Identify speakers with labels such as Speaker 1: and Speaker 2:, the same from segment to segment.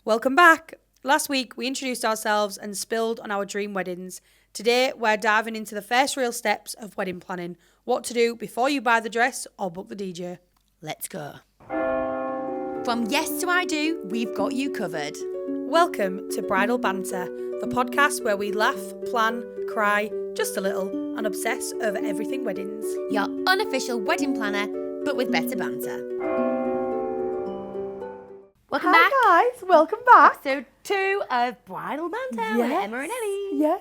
Speaker 1: Welcome back. Last week, we introduced ourselves and spilled on our dream weddings. Today, we're diving into the first real steps of wedding planning. What to do before you buy the dress or book the DJ.
Speaker 2: Let's go. From yes to I do, we've got you covered.
Speaker 1: Welcome to Bridal Banter, the podcast where we laugh, plan, cry, just a little, and obsess over everything weddings.
Speaker 2: Your unofficial wedding planner, but with better banter. Welcome back.
Speaker 1: Hi guys, welcome back.
Speaker 2: Episode 2 of Bridal Banter with Emma and Ellie.
Speaker 1: Yes.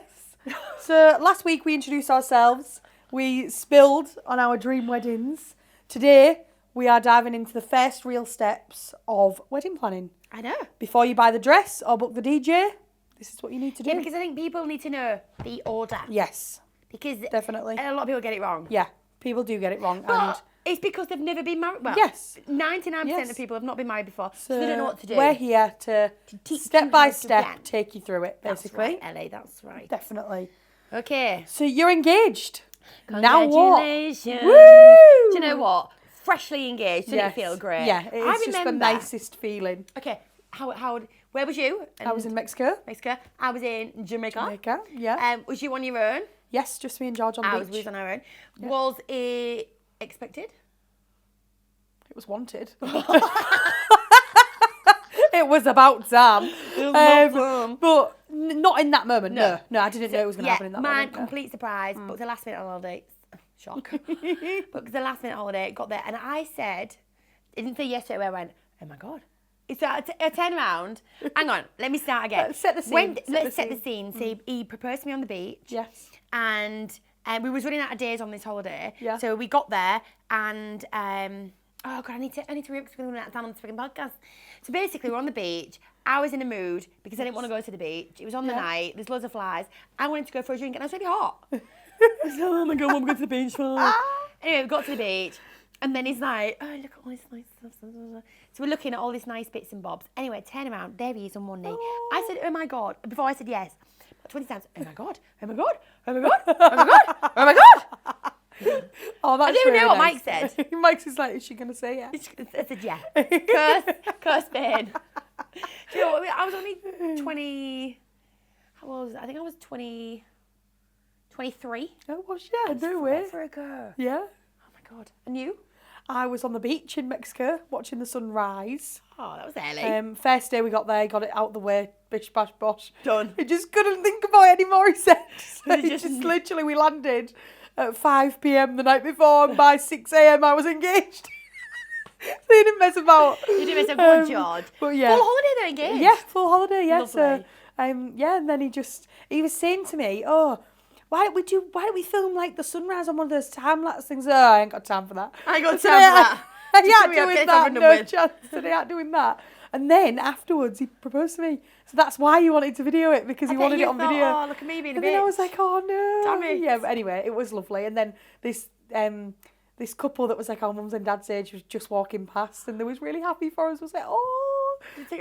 Speaker 1: So last week we introduced ourselves. We spilled on our dream weddings. Today we are diving into the first real steps of wedding planning.
Speaker 2: I know.
Speaker 1: Before you buy the dress or book the DJ, this is what you need to do.
Speaker 2: Yeah, because I think people need to know the order.
Speaker 1: Yes.
Speaker 2: Because
Speaker 1: definitely.
Speaker 2: A lot of people get it wrong.
Speaker 1: Yeah, people do get it wrong.
Speaker 2: But it's because they've never been married. Well,
Speaker 1: yes.
Speaker 2: 99% of people have not been married before, so they don't know what to do.
Speaker 1: We're here to
Speaker 2: teach
Speaker 1: step by
Speaker 2: you how to
Speaker 1: step
Speaker 2: plan.
Speaker 1: take you through it, basically.
Speaker 2: That's right, Ellie, that's right.
Speaker 1: Definitely.
Speaker 2: Okay.
Speaker 1: So you're engaged. Now what?
Speaker 2: Congratulations.
Speaker 1: Woo!
Speaker 2: Do you know what? Freshly engaged. Didn't it feel great?
Speaker 1: Yeah, it's just the nicest feeling.
Speaker 2: Okay, where was you?
Speaker 1: I was in Mexico.
Speaker 2: I was in Jamaica.
Speaker 1: Yeah.
Speaker 2: Was you on your own?
Speaker 1: Yes, just me and George on the beach.
Speaker 2: We was on our own.
Speaker 1: Yeah.
Speaker 2: Was it expected?
Speaker 1: It was wanted. It was about time. But not in that moment, no. No, I didn't know it was going to happen in that moment.
Speaker 2: Complete surprise. Booked the last minute holiday. Shock. Booked the last minute holiday, got there, and I said, I didn't say yes straight away, I went, oh my God. It's a turn around. Hang on, let me start again.
Speaker 1: Let's set the scene.
Speaker 2: Let's set the scene. So he proposed to me on the beach.
Speaker 1: Yes.
Speaker 2: And we was running out of days on this holiday.
Speaker 1: Yeah.
Speaker 2: So we got there and oh God, I need to hurry up because we're going to run out of time on this freaking podcast. So basically we're on the beach. I was in a mood because I didn't want to go to the beach. It was on the night. There's loads of flies. I wanted to go for a drink and I was really hot. I was like, oh my God, what am I going to the beach for? Anyway, we got to the beach. And then he's like, oh, look at all this nice stuff. So we're looking at all these nice bits and bobs. Anyway, turn around. There he is on one knee. I said, oh my God. Before I said yes. About 20 times. Oh my God. Oh my God. Oh my God. Oh my God. Oh my God.
Speaker 1: Oh, that's
Speaker 2: I don't even know what Mike said.
Speaker 1: Mike's is like, is she going to say yes?
Speaker 2: I said yeah. Curse Spain. Do you know what? I was only 20. How old was I? I think I was 20. 23.
Speaker 1: Oh, was yeah, no way.
Speaker 2: Forever ago.
Speaker 1: Yeah.
Speaker 2: Oh my God. And you?
Speaker 1: I was on the beach in Mexico watching the sun rise.
Speaker 2: Oh, that was early.
Speaker 1: First day we got there, got it out the way, bish bash bosh.
Speaker 2: Done.
Speaker 1: He just couldn't think about it anymore, he said. So he just literally, we landed at 5 p.m. the night before, and by 6 a.m. I was engaged. So he didn't mess about.
Speaker 2: You didn't mess about, good George.
Speaker 1: But yeah.
Speaker 2: Full holiday though, engaged.
Speaker 1: Yeah, full holiday, yeah.
Speaker 2: Lovely.
Speaker 1: So, yeah, and then he was saying to me, oh, why don't we film like the sunrise on one of those time-lapse things? Oh, I ain't got time for that.
Speaker 2: I ain't got time for that.
Speaker 1: I ain't doing that, no chance today, I ain't doing that. And then afterwards, he proposed to me. So that's why he wanted to video it, because he wanted it on video.
Speaker 2: Oh, look at me being a bitch.
Speaker 1: And then I was like, oh no.
Speaker 2: Damn it.
Speaker 1: Yeah, but anyway, it was lovely. And then this couple that was like our mum's and dad's age was just walking past, and they was really happy for us. Was like, oh. They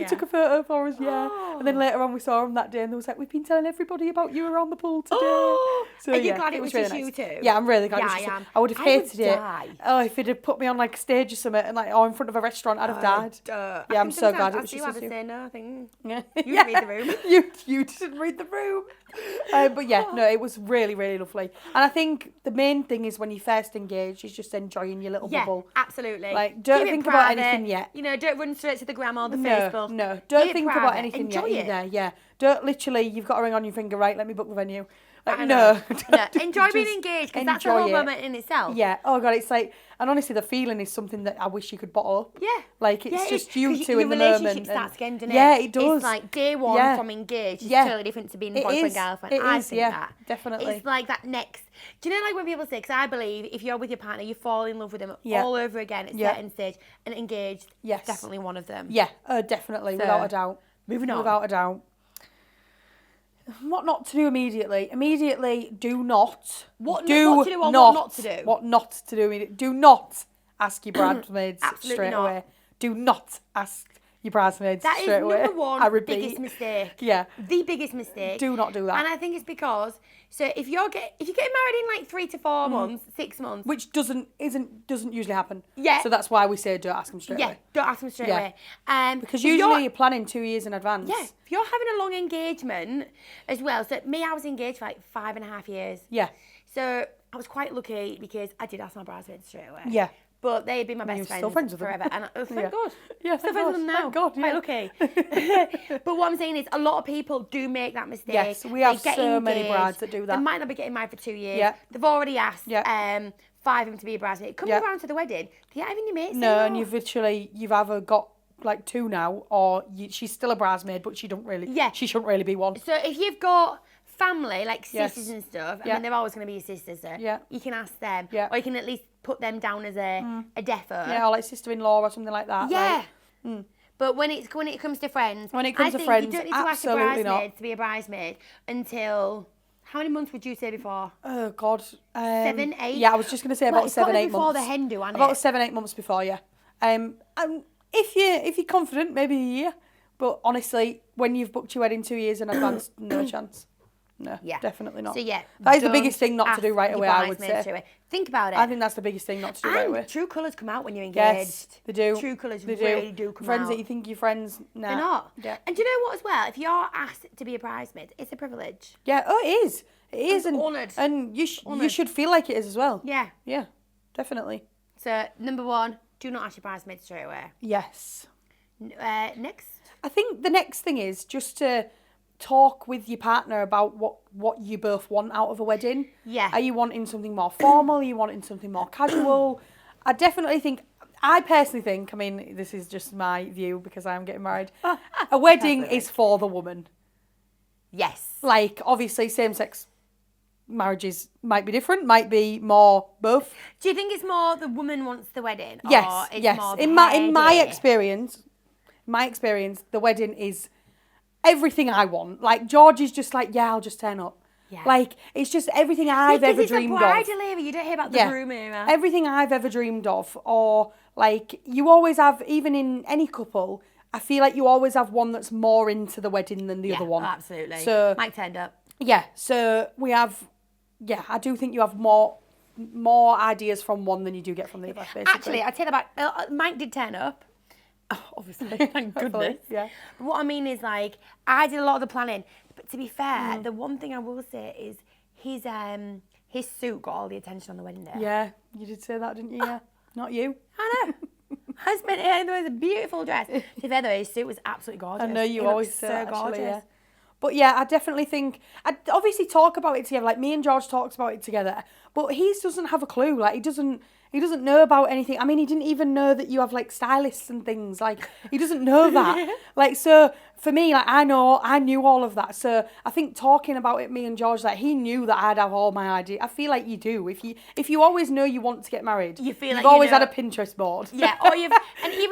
Speaker 1: took a photo for us, yeah.
Speaker 2: Oh.
Speaker 1: And then later on we saw them that day, and they was like, we've been telling everybody about you around the pool today.
Speaker 2: Oh.
Speaker 1: So,
Speaker 2: Are you glad it was
Speaker 1: really
Speaker 2: just
Speaker 1: nice.
Speaker 2: you two?
Speaker 1: Yeah, I'm really glad.
Speaker 2: Yeah,
Speaker 1: it was
Speaker 2: I
Speaker 1: just
Speaker 2: am.
Speaker 1: I would have hated it.
Speaker 2: Die.
Speaker 1: Oh, if it had put me on like a stage or something, and like in front of a restaurant, I'd have died. Yeah, I'm so glad it was just us two.
Speaker 2: Say no, I think
Speaker 1: Yeah.
Speaker 2: you didn't read the room.
Speaker 1: you didn't read the room. But yeah, no, it was really, really lovely. And I think the main thing is when you first engage is just enjoying your little bubble.
Speaker 2: Absolutely.
Speaker 1: Like, don't think about anything yet.
Speaker 2: You know, don't run straight to the gram or the Facebook.
Speaker 1: No, don't think about anything
Speaker 2: Enjoy
Speaker 1: yet
Speaker 2: it.
Speaker 1: either. Yeah, don't literally. You've got a ring on your finger, right? Let me book the venue. Like,
Speaker 2: No.
Speaker 1: no.
Speaker 2: Enjoy being engaged, because that's a whole moment in itself.
Speaker 1: Yeah. Oh God, it's like, and honestly, the feeling is something that I wish you could bottle up.
Speaker 2: Yeah.
Speaker 1: Like it's just you two
Speaker 2: your
Speaker 1: in the moment.
Speaker 2: relationship starts again, doesn't it?
Speaker 1: Yeah, it does.
Speaker 2: It's like day one from engaged is totally different to being boyfriend girlfriend. I think that.
Speaker 1: Definitely.
Speaker 2: It's like that next. Do you know, like when people say? Because I believe if you're with your partner, you fall in love with them all over again at certain stage, and engaged. Yes. Definitely one of them.
Speaker 1: Yeah. Definitely, without a doubt.
Speaker 2: Moving on.
Speaker 1: Without a doubt. What not to do immediately? Immediately, do not.
Speaker 2: What to do or what not to do?
Speaker 1: What not to do immediately. Do not ask your bridesmaids
Speaker 2: Absolutely
Speaker 1: straight
Speaker 2: not.
Speaker 1: away. Do not ask your bridesmaids
Speaker 2: That is
Speaker 1: straight away.
Speaker 2: number one
Speaker 1: I repeat.
Speaker 2: biggest mistake.
Speaker 1: Yeah.
Speaker 2: The biggest mistake.
Speaker 1: Do not do that.
Speaker 2: And I think it's because, so if you're getting married in like 3 to 4 months, 6 months.
Speaker 1: Which doesn't usually happen.
Speaker 2: Yeah.
Speaker 1: So that's why we say don't ask them straight away.
Speaker 2: Don't ask them straight away.
Speaker 1: Because
Speaker 2: if
Speaker 1: usually you're planning 2 years in advance.
Speaker 2: Yeah. If you're having a long engagement as well. So I was engaged for like 5.5 years.
Speaker 1: Yeah.
Speaker 2: So I was quite lucky because I did ask my bridesmaids straight away.
Speaker 1: Yeah.
Speaker 2: But they had been my best
Speaker 1: you're
Speaker 2: friends,
Speaker 1: still friends with them.
Speaker 2: forever. And thank God.
Speaker 1: Yeah,
Speaker 2: Still friends with them now.
Speaker 1: Thank God,
Speaker 2: Quite lucky. But what I'm saying is a lot of people do make that mistake.
Speaker 1: Yes, we have
Speaker 2: They get
Speaker 1: so many
Speaker 2: engaged.
Speaker 1: brides that do that.
Speaker 2: They might not be getting married for 2 years.
Speaker 1: Yeah.
Speaker 2: They've already asked
Speaker 1: 5
Speaker 2: of them to be a bridesmaid. Coming around to the wedding, do you have any mates?
Speaker 1: No, and you've either got like 2 now, or she's still a bridesmaid, but she shouldn't really be one.
Speaker 2: So if you've got family, like sisters
Speaker 1: Yes.
Speaker 2: and stuff, I
Speaker 1: Yeah.
Speaker 2: mean, they're always going to be your sisters, so
Speaker 1: Yeah.
Speaker 2: you can ask them.
Speaker 1: Yeah.
Speaker 2: Or you can at least put them down as a defo.
Speaker 1: Yeah, or like sister-in-law or something like that.
Speaker 2: Yeah.
Speaker 1: Like,
Speaker 2: But when it comes to friends,
Speaker 1: When it comes
Speaker 2: I
Speaker 1: to
Speaker 2: think
Speaker 1: friends,
Speaker 2: you don't need to ask a
Speaker 1: absolutely not.
Speaker 2: bridesmaid to be a bridesmaid until, how many months would you say before?
Speaker 1: oh God.
Speaker 2: 7, 8?
Speaker 1: Yeah, I was just going to say about
Speaker 2: Well, it's gotta
Speaker 1: 7,
Speaker 2: be
Speaker 1: 8
Speaker 2: before
Speaker 1: months.
Speaker 2: the hen do, hasn't
Speaker 1: About
Speaker 2: it?
Speaker 1: 7, 8 months before, yeah. And if you're confident, maybe a year. But honestly, when you've booked your wedding 2 years in advance, no chance. No, definitely not.
Speaker 2: So yeah,
Speaker 1: that is the
Speaker 2: don't
Speaker 1: biggest thing not to
Speaker 2: ask
Speaker 1: do right
Speaker 2: your
Speaker 1: away, I would
Speaker 2: bridesmaids
Speaker 1: say.
Speaker 2: straight away. Think about it.
Speaker 1: I think that's the biggest thing not to do right away.
Speaker 2: And true colours come out when you're engaged.
Speaker 1: Yes, they do.
Speaker 2: True colours
Speaker 1: They
Speaker 2: really do come
Speaker 1: Friends
Speaker 2: out.
Speaker 1: that you think you're friends, nah.
Speaker 2: They're not.
Speaker 1: Yeah.
Speaker 2: And do you know what as well? If you're asked to be a bridesmaid, it's a privilege.
Speaker 1: Yeah, oh, it is. It is.
Speaker 2: I'm honoured.
Speaker 1: And you
Speaker 2: Honoured.
Speaker 1: should feel like it is as well.
Speaker 2: Yeah.
Speaker 1: Yeah, definitely.
Speaker 2: So, number 1, do not ask your bridesmaid straight away.
Speaker 1: Yes.
Speaker 2: Next.
Speaker 1: I think the next thing is just to talk with your partner about what you both want out of a wedding.
Speaker 2: Yeah.
Speaker 1: Are you wanting something more formal? Are you wanting something more casual? I personally think, I mean, this is just my view because I'm getting married, a wedding is for the woman.
Speaker 2: Yes.
Speaker 1: Like, obviously, same-sex marriages might be different, might be more both.
Speaker 2: Do you think it's more the woman wants the wedding?
Speaker 1: Yes,
Speaker 2: or it's
Speaker 1: yes.
Speaker 2: More
Speaker 1: In my experience, the wedding is everything I want. Like, George is just like, yeah, I'll just turn up.
Speaker 2: Yeah.
Speaker 1: Like, it's just everything I've ever dreamed of.
Speaker 2: Because it's a bridal era, you don't hear about the groom era.
Speaker 1: Everything I've ever dreamed of. Or, like, you always have, even in any couple, I feel like you always have one that's more into the wedding than the other one.
Speaker 2: Absolutely.
Speaker 1: So,
Speaker 2: Mike turned up.
Speaker 1: yeah, so we have, I do think you have more ideas from one than you do get from the other, basically.
Speaker 2: Actually, I tell you about, Mike did turn up. Obviously, thank goodness.
Speaker 1: Yeah.
Speaker 2: But what I mean is, like, I did a lot of the planning. But to be fair, the one thing I will say is his suit got all the attention on the wedding day.
Speaker 1: Yeah, you did say that, didn't you? Yeah. Not you.
Speaker 2: I know. I spent it. It was a beautiful dress. To be fair, though, his suit was absolutely gorgeous.
Speaker 1: I know you
Speaker 2: He
Speaker 1: always
Speaker 2: looked
Speaker 1: say
Speaker 2: so
Speaker 1: that, actually,
Speaker 2: gorgeous.
Speaker 1: yeah. But yeah, I definitely think, I'd obviously talk about it together, like me and George talks about it together, but he doesn't have a clue, like he doesn't know about anything. I mean, he didn't even know that you have like stylists and things, like he doesn't know that. Like, so for me, like I knew all of that. So I think talking about it, me and George, like he knew that I'd have all my ideas. I feel like you do. If you always know you want to get married,
Speaker 2: You feel
Speaker 1: you've
Speaker 2: like you
Speaker 1: always
Speaker 2: know.
Speaker 1: had a Pinterest board.
Speaker 2: Yeah, and even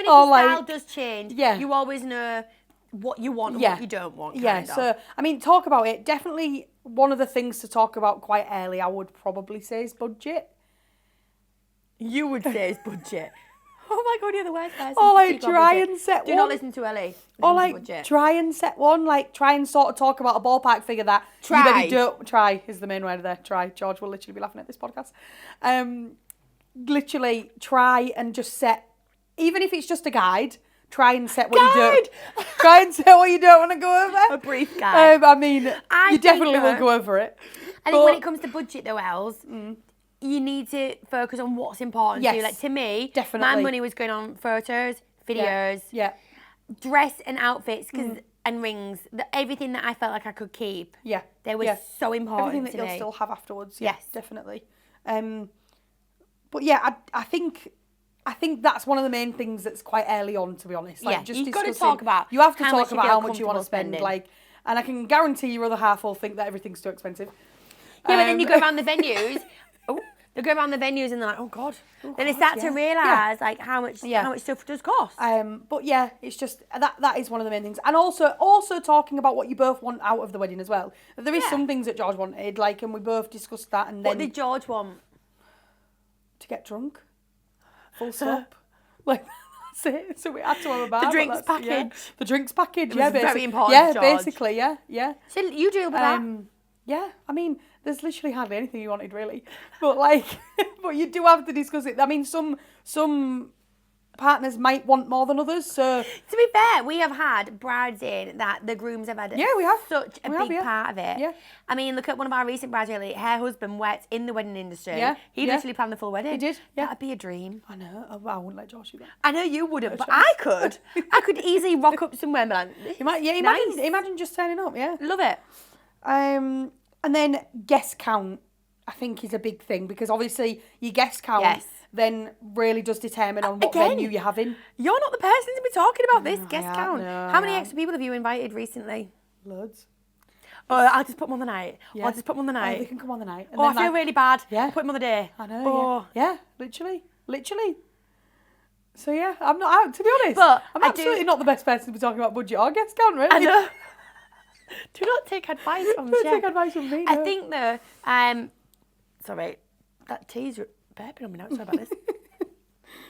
Speaker 2: if
Speaker 1: Or
Speaker 2: your style
Speaker 1: like-
Speaker 2: does change,
Speaker 1: Yeah.
Speaker 2: you always know what you want and what you don't want.
Speaker 1: Yeah,
Speaker 2: kind of.
Speaker 1: so, I mean, talk about it. Definitely one of the things to talk about quite early, I would probably say, is budget.
Speaker 2: You would say it's budget. Oh my God, you're the worst person.
Speaker 1: Or
Speaker 2: to
Speaker 1: like
Speaker 2: speak on
Speaker 1: try
Speaker 2: budget.
Speaker 1: and set
Speaker 2: Do
Speaker 1: one.
Speaker 2: not listen to Ellie.
Speaker 1: Or
Speaker 2: Listen to
Speaker 1: like
Speaker 2: budget.
Speaker 1: try and set one, like try and sort of talk about a ballpark figure that you
Speaker 2: Try.
Speaker 1: maybe don't. Try is the main word there. Try. George will literally be laughing at this podcast. Literally try and just set, even if it's just a guide, try and set what you don't. Try and set what you don't want to go over.
Speaker 2: A brief guide.
Speaker 1: I mean,
Speaker 2: I
Speaker 1: you definitely
Speaker 2: think
Speaker 1: will
Speaker 2: that-
Speaker 1: go over it.
Speaker 2: I think when it comes to budget though, Els, you need to focus on what's important to you.
Speaker 1: Yes,
Speaker 2: Like to me,
Speaker 1: definitely.
Speaker 2: my money was going on photos, videos,
Speaker 1: Yeah.
Speaker 2: dress and outfits and rings. Everything that I felt like I could keep.
Speaker 1: Yeah.
Speaker 2: They were
Speaker 1: yeah.
Speaker 2: so important
Speaker 1: Everything that
Speaker 2: to
Speaker 1: you'll
Speaker 2: me.
Speaker 1: still have afterwards. Yeah,
Speaker 2: Yes.
Speaker 1: definitely. But yeah, I think that's one of the main things that's quite early on, to be honest. Like,
Speaker 2: Yeah,
Speaker 1: just
Speaker 2: you've got to
Speaker 1: discussing-
Speaker 2: talk about
Speaker 1: You have to
Speaker 2: how
Speaker 1: talk
Speaker 2: much you
Speaker 1: about
Speaker 2: feel
Speaker 1: how much you want to
Speaker 2: comfortable
Speaker 1: spend.
Speaker 2: spending.
Speaker 1: Like, and I can guarantee your other half will think that everything's too expensive.
Speaker 2: Yeah, but then you go around the venues. They go around the venues and they're like, oh God. Then they start to realise like how much stuff does cost.
Speaker 1: But yeah, it's just that is one of the main things, and also talking about what you both want out of the wedding as well. There is some things that George wanted, like, and we both discussed that, and
Speaker 2: What
Speaker 1: then
Speaker 2: did George want?
Speaker 1: to get drunk, full stop. Like, That's it. So we had to have a bar.
Speaker 2: The
Speaker 1: but
Speaker 2: drinks
Speaker 1: that's- yeah.
Speaker 2: package.
Speaker 1: The drinks package.
Speaker 2: was
Speaker 1: Yeah,
Speaker 2: very
Speaker 1: basically.
Speaker 2: important
Speaker 1: Yeah,
Speaker 2: to George.
Speaker 1: basically. Yeah, yeah.
Speaker 2: So you deal with that.
Speaker 1: Yeah, I mean, there's literally hardly anything you wanted really, but like, but you do have to discuss it. I mean, some partners might want more than others, so
Speaker 2: To be fair, we have had brides in that the grooms have had
Speaker 1: Yeah, we have.
Speaker 2: such a
Speaker 1: We
Speaker 2: big
Speaker 1: have, yeah.
Speaker 2: part of it.
Speaker 1: Yeah.
Speaker 2: I mean, look at one of our recent brides, really. Her husband worked in the wedding industry.
Speaker 1: Yeah,
Speaker 2: He
Speaker 1: yeah.
Speaker 2: literally planned the full wedding.
Speaker 1: He did, yeah.
Speaker 2: That'd be a dream.
Speaker 1: I know. I wouldn't let Josh do that.
Speaker 2: I know you wouldn't, but
Speaker 1: chance.
Speaker 2: I could. I could easily rock up somewhere and be like,
Speaker 1: Imagine just turning up. Yeah.
Speaker 2: love it.
Speaker 1: And then guest count, I think, is a big thing because obviously your guest count
Speaker 2: Yes.
Speaker 1: then really does determine on what
Speaker 2: Again,
Speaker 1: venue you're having.
Speaker 2: You're not the person to be talking about this guest
Speaker 1: I am,
Speaker 2: count.
Speaker 1: no,
Speaker 2: How many
Speaker 1: I am.
Speaker 2: extra people have you invited recently?
Speaker 1: Loads.
Speaker 2: Oh, I'll just put them on the night.
Speaker 1: Yeah.
Speaker 2: I'll just put them on the
Speaker 1: Oh,
Speaker 2: night.
Speaker 1: they can come on the night. And
Speaker 2: Oh, I
Speaker 1: then,
Speaker 2: feel really bad.
Speaker 1: Yeah.
Speaker 2: Put them on the day.
Speaker 1: I know.
Speaker 2: Oh.
Speaker 1: Yeah. Literally. So yeah, I'm not out to be honest.
Speaker 2: But
Speaker 1: I'm
Speaker 2: I
Speaker 1: absolutely
Speaker 2: do-
Speaker 1: not the best person to be talking about budget or guest count, really.
Speaker 2: I know. Do not take advice from
Speaker 1: Don't
Speaker 2: Chef.
Speaker 1: take advice from me.
Speaker 2: I
Speaker 1: no.
Speaker 2: think though, sorry, that tea's burping on me now. Sorry about this.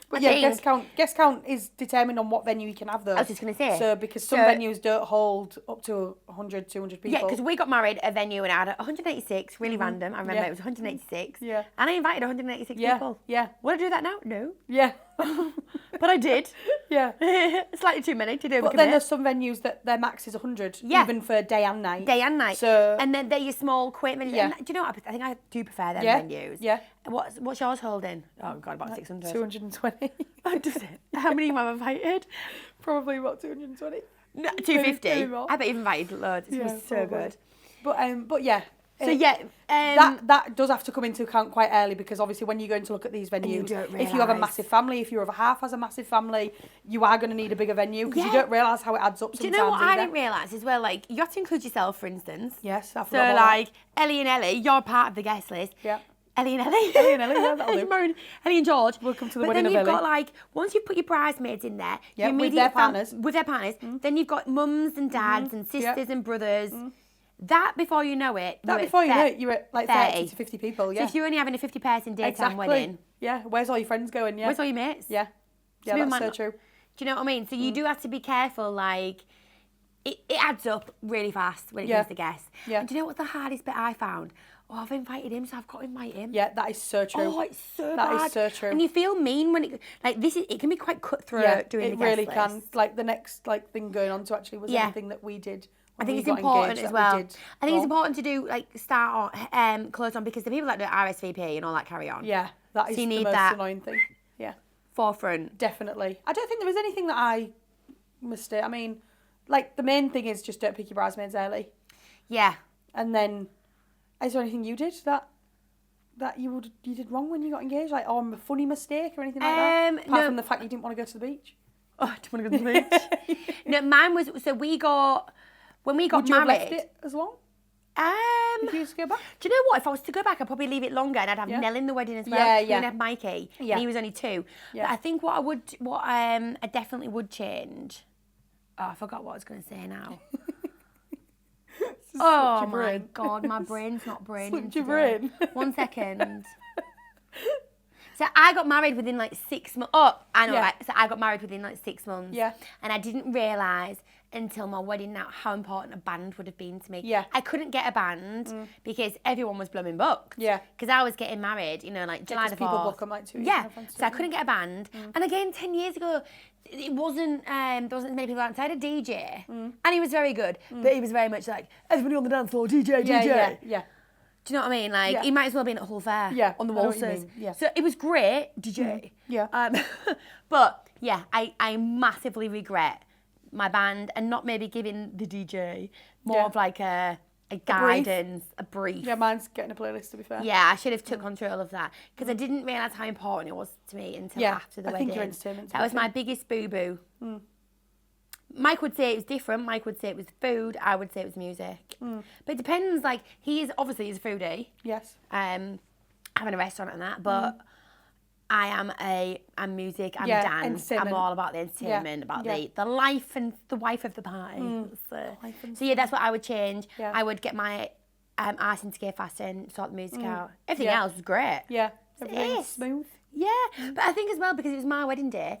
Speaker 1: But
Speaker 2: I
Speaker 1: yeah,
Speaker 2: think-
Speaker 1: guest count is determined on what venue you can have though.
Speaker 2: I was just going to say.
Speaker 1: So because some
Speaker 2: So-
Speaker 1: venues don't hold up to 100, 200 people.
Speaker 2: Yeah, because we got married at a venue and I had 186, really random. I remember
Speaker 1: Yeah.
Speaker 2: it was 186.
Speaker 1: Yeah.
Speaker 2: And I invited 186
Speaker 1: Yeah,
Speaker 2: people.
Speaker 1: yeah.
Speaker 2: Would I do that now? No.
Speaker 1: Yeah.
Speaker 2: But I did.
Speaker 1: Yeah.
Speaker 2: Slightly too many to do.
Speaker 1: But then there's some venues that their max is 100,
Speaker 2: Yeah.
Speaker 1: even for day and night.
Speaker 2: day and night.
Speaker 1: So
Speaker 2: And then they're your small, quick venues.
Speaker 1: Yeah.
Speaker 2: And do you know what? I think I do prefer them
Speaker 1: Yeah,
Speaker 2: venues.
Speaker 1: yeah.
Speaker 2: What's yours holding? Oh, God, about 600.
Speaker 1: 220.
Speaker 2: Oh, does it? How many have I invited?
Speaker 1: Probably about 220.
Speaker 2: No, 250.
Speaker 1: maybe more.
Speaker 2: I bet you've invited loads. It's
Speaker 1: Yeah,
Speaker 2: so
Speaker 1: probably.
Speaker 2: good.
Speaker 1: But yeah.
Speaker 2: So yeah,
Speaker 1: that does have to come into account quite early because obviously when you're going to look at these venues,
Speaker 2: don't
Speaker 1: if you have a
Speaker 2: realise.
Speaker 1: massive family, if your other half has a massive family, you are going to need a bigger venue because you
Speaker 2: Yeah.
Speaker 1: don't realise how it adds up
Speaker 2: do
Speaker 1: sometimes
Speaker 2: you know what I
Speaker 1: either.
Speaker 2: didn't realise as well? Like, you have to include yourself, for instance.
Speaker 1: Yes, I
Speaker 2: So,
Speaker 1: forgot about that.
Speaker 2: like, Ellie and Ellie, you're part of the guest list.
Speaker 1: Yeah.
Speaker 2: Ellie and Ellie.
Speaker 1: Ellie and Ellie, yeah, that'll do.
Speaker 2: Married Ellie and George.
Speaker 1: Welcome to the
Speaker 2: but
Speaker 1: wedding
Speaker 2: then
Speaker 1: of
Speaker 2: you've got,
Speaker 1: Ellie.
Speaker 2: like, once you've put your bridesmaids in there,
Speaker 1: Yeah,
Speaker 2: your
Speaker 1: with
Speaker 2: immediate
Speaker 1: their partners.
Speaker 2: With their partners. Then you've got mums and dads and sisters and brothers. That, before you know it,
Speaker 1: That before you know it, you're at like 30 to 50 people,
Speaker 2: So
Speaker 1: yeah.
Speaker 2: if you're only having a 50-person daytime
Speaker 1: Exactly.
Speaker 2: wedding,
Speaker 1: Yeah, where's all your friends going, yeah.
Speaker 2: where's all your mates?
Speaker 1: Yeah. Yeah,
Speaker 2: me and
Speaker 1: that's
Speaker 2: my-
Speaker 1: so true.
Speaker 2: Do you know what I mean? So you do have to be careful, like, it adds up really fast when it
Speaker 1: Yeah.
Speaker 2: comes to guests.
Speaker 1: Yeah.
Speaker 2: And do you know what the hardest bit I found? Oh, I've invited him, so I've got to invite him.
Speaker 1: Yeah, that is so true.
Speaker 2: Oh, it's so
Speaker 1: That
Speaker 2: bad.
Speaker 1: is so true.
Speaker 2: And you feel mean when it, like, it can be quite cutthroat
Speaker 1: Yeah,
Speaker 2: doing
Speaker 1: it
Speaker 2: the guest
Speaker 1: really can.
Speaker 2: list.
Speaker 1: Like the next thing going on to actually was
Speaker 2: Yeah.
Speaker 1: anything that we did.
Speaker 2: I
Speaker 1: when
Speaker 2: think
Speaker 1: we
Speaker 2: it's
Speaker 1: got
Speaker 2: important
Speaker 1: engaged
Speaker 2: as
Speaker 1: that we
Speaker 2: well.
Speaker 1: did
Speaker 2: I think it's
Speaker 1: wrong.
Speaker 2: important to do, like, start on, close on, because the people that do RSVP and all that carry on.
Speaker 1: Yeah, that is
Speaker 2: So you
Speaker 1: the
Speaker 2: need
Speaker 1: most
Speaker 2: that.
Speaker 1: annoying thing. Yeah,
Speaker 2: Forefront.
Speaker 1: definitely. I don't think there was anything that I mistake. I mean, like the main thing is just don't pick your bridesmaids early.
Speaker 2: Yeah.
Speaker 1: And then, is there anything you did that you did wrong when you got engaged? Like, or a funny mistake or anything like that? Apart
Speaker 2: no.
Speaker 1: from the fact you didn't want to go to the beach.
Speaker 2: Oh, do you want to go to the beach? No, mine was, so when we got
Speaker 1: Would you have
Speaker 2: married.
Speaker 1: left it as long if you used to go back?
Speaker 2: Do you know what? If I was to go back, I'd probably leave it longer and I'd have
Speaker 1: Yeah.
Speaker 2: Nell in the wedding as well.
Speaker 1: Yeah,
Speaker 2: We'd
Speaker 1: yeah.
Speaker 2: have Mikey.
Speaker 1: Yeah.
Speaker 2: And he was only 2.
Speaker 1: Yeah.
Speaker 2: But I think what I definitely would change. Oh, I forgot what I was going to say now. Oh
Speaker 1: your
Speaker 2: my
Speaker 1: brain.
Speaker 2: God, my brain's not braining
Speaker 1: Slipped your
Speaker 2: today.
Speaker 1: brain.
Speaker 2: 1 second. So I got married within like 6 months. Oh, I know,
Speaker 1: Yeah.
Speaker 2: right? So I got married within like 6 months.
Speaker 1: Yeah.
Speaker 2: And I didn't realise until my wedding now how important a band would have been to me.
Speaker 1: Yeah.
Speaker 2: I couldn't get a band because everyone was blooming booked.
Speaker 1: Yeah.
Speaker 2: Because I was getting married, you know, like July
Speaker 1: just
Speaker 2: the 4th.
Speaker 1: people book 'em, like, 2 years in
Speaker 2: Yeah.
Speaker 1: advance,
Speaker 2: So I
Speaker 1: don't
Speaker 2: couldn't get a band. And again, 10 years ago, it wasn't, there wasn't as many people outside. I had a DJ. And he was very good. But he was very much like, everybody on the dance floor, DJ,
Speaker 1: Yeah,
Speaker 2: DJ.
Speaker 1: yeah.
Speaker 2: Do you know what I mean? Like,
Speaker 1: Yeah.
Speaker 2: he might as well have been at Hull Fair.
Speaker 1: Yeah,
Speaker 2: On the
Speaker 1: I know what you
Speaker 2: waltzers.
Speaker 1: mean, yeah.
Speaker 2: So it was great, DJ.
Speaker 1: Yeah.
Speaker 2: But yeah, I massively regret my band and not maybe giving the DJ more
Speaker 1: Yeah.
Speaker 2: of like a guidance, a brief.
Speaker 1: Yeah, mine's getting a playlist, to be fair.
Speaker 2: Yeah, I should have took control of that because I didn't realise how important it was to me until
Speaker 1: Yeah,
Speaker 2: after the
Speaker 1: I
Speaker 2: wedding.
Speaker 1: think your entertainment's
Speaker 2: That was my
Speaker 1: everything.
Speaker 2: biggest boo-boo. Mike would say it was different. Mike would say it was food. I would say it was music. But it depends. Like, he's a foodie.
Speaker 1: Yes.
Speaker 2: Having a restaurant and that, but I'm music, I'm
Speaker 1: Yeah,
Speaker 2: dance, I'm
Speaker 1: entertainment.
Speaker 2: all about the entertainment, about the life and the wife of the party.
Speaker 1: Life and
Speaker 2: So yeah, that's what I would change.
Speaker 1: Yeah.
Speaker 2: I would get my arse into gear faster and sort the music out. Everything
Speaker 1: Yeah.
Speaker 2: else was great.
Speaker 1: Yeah.
Speaker 2: It
Speaker 1: Everything's
Speaker 2: is.
Speaker 1: smooth.
Speaker 2: Yeah, but I think as well, because it was my wedding day,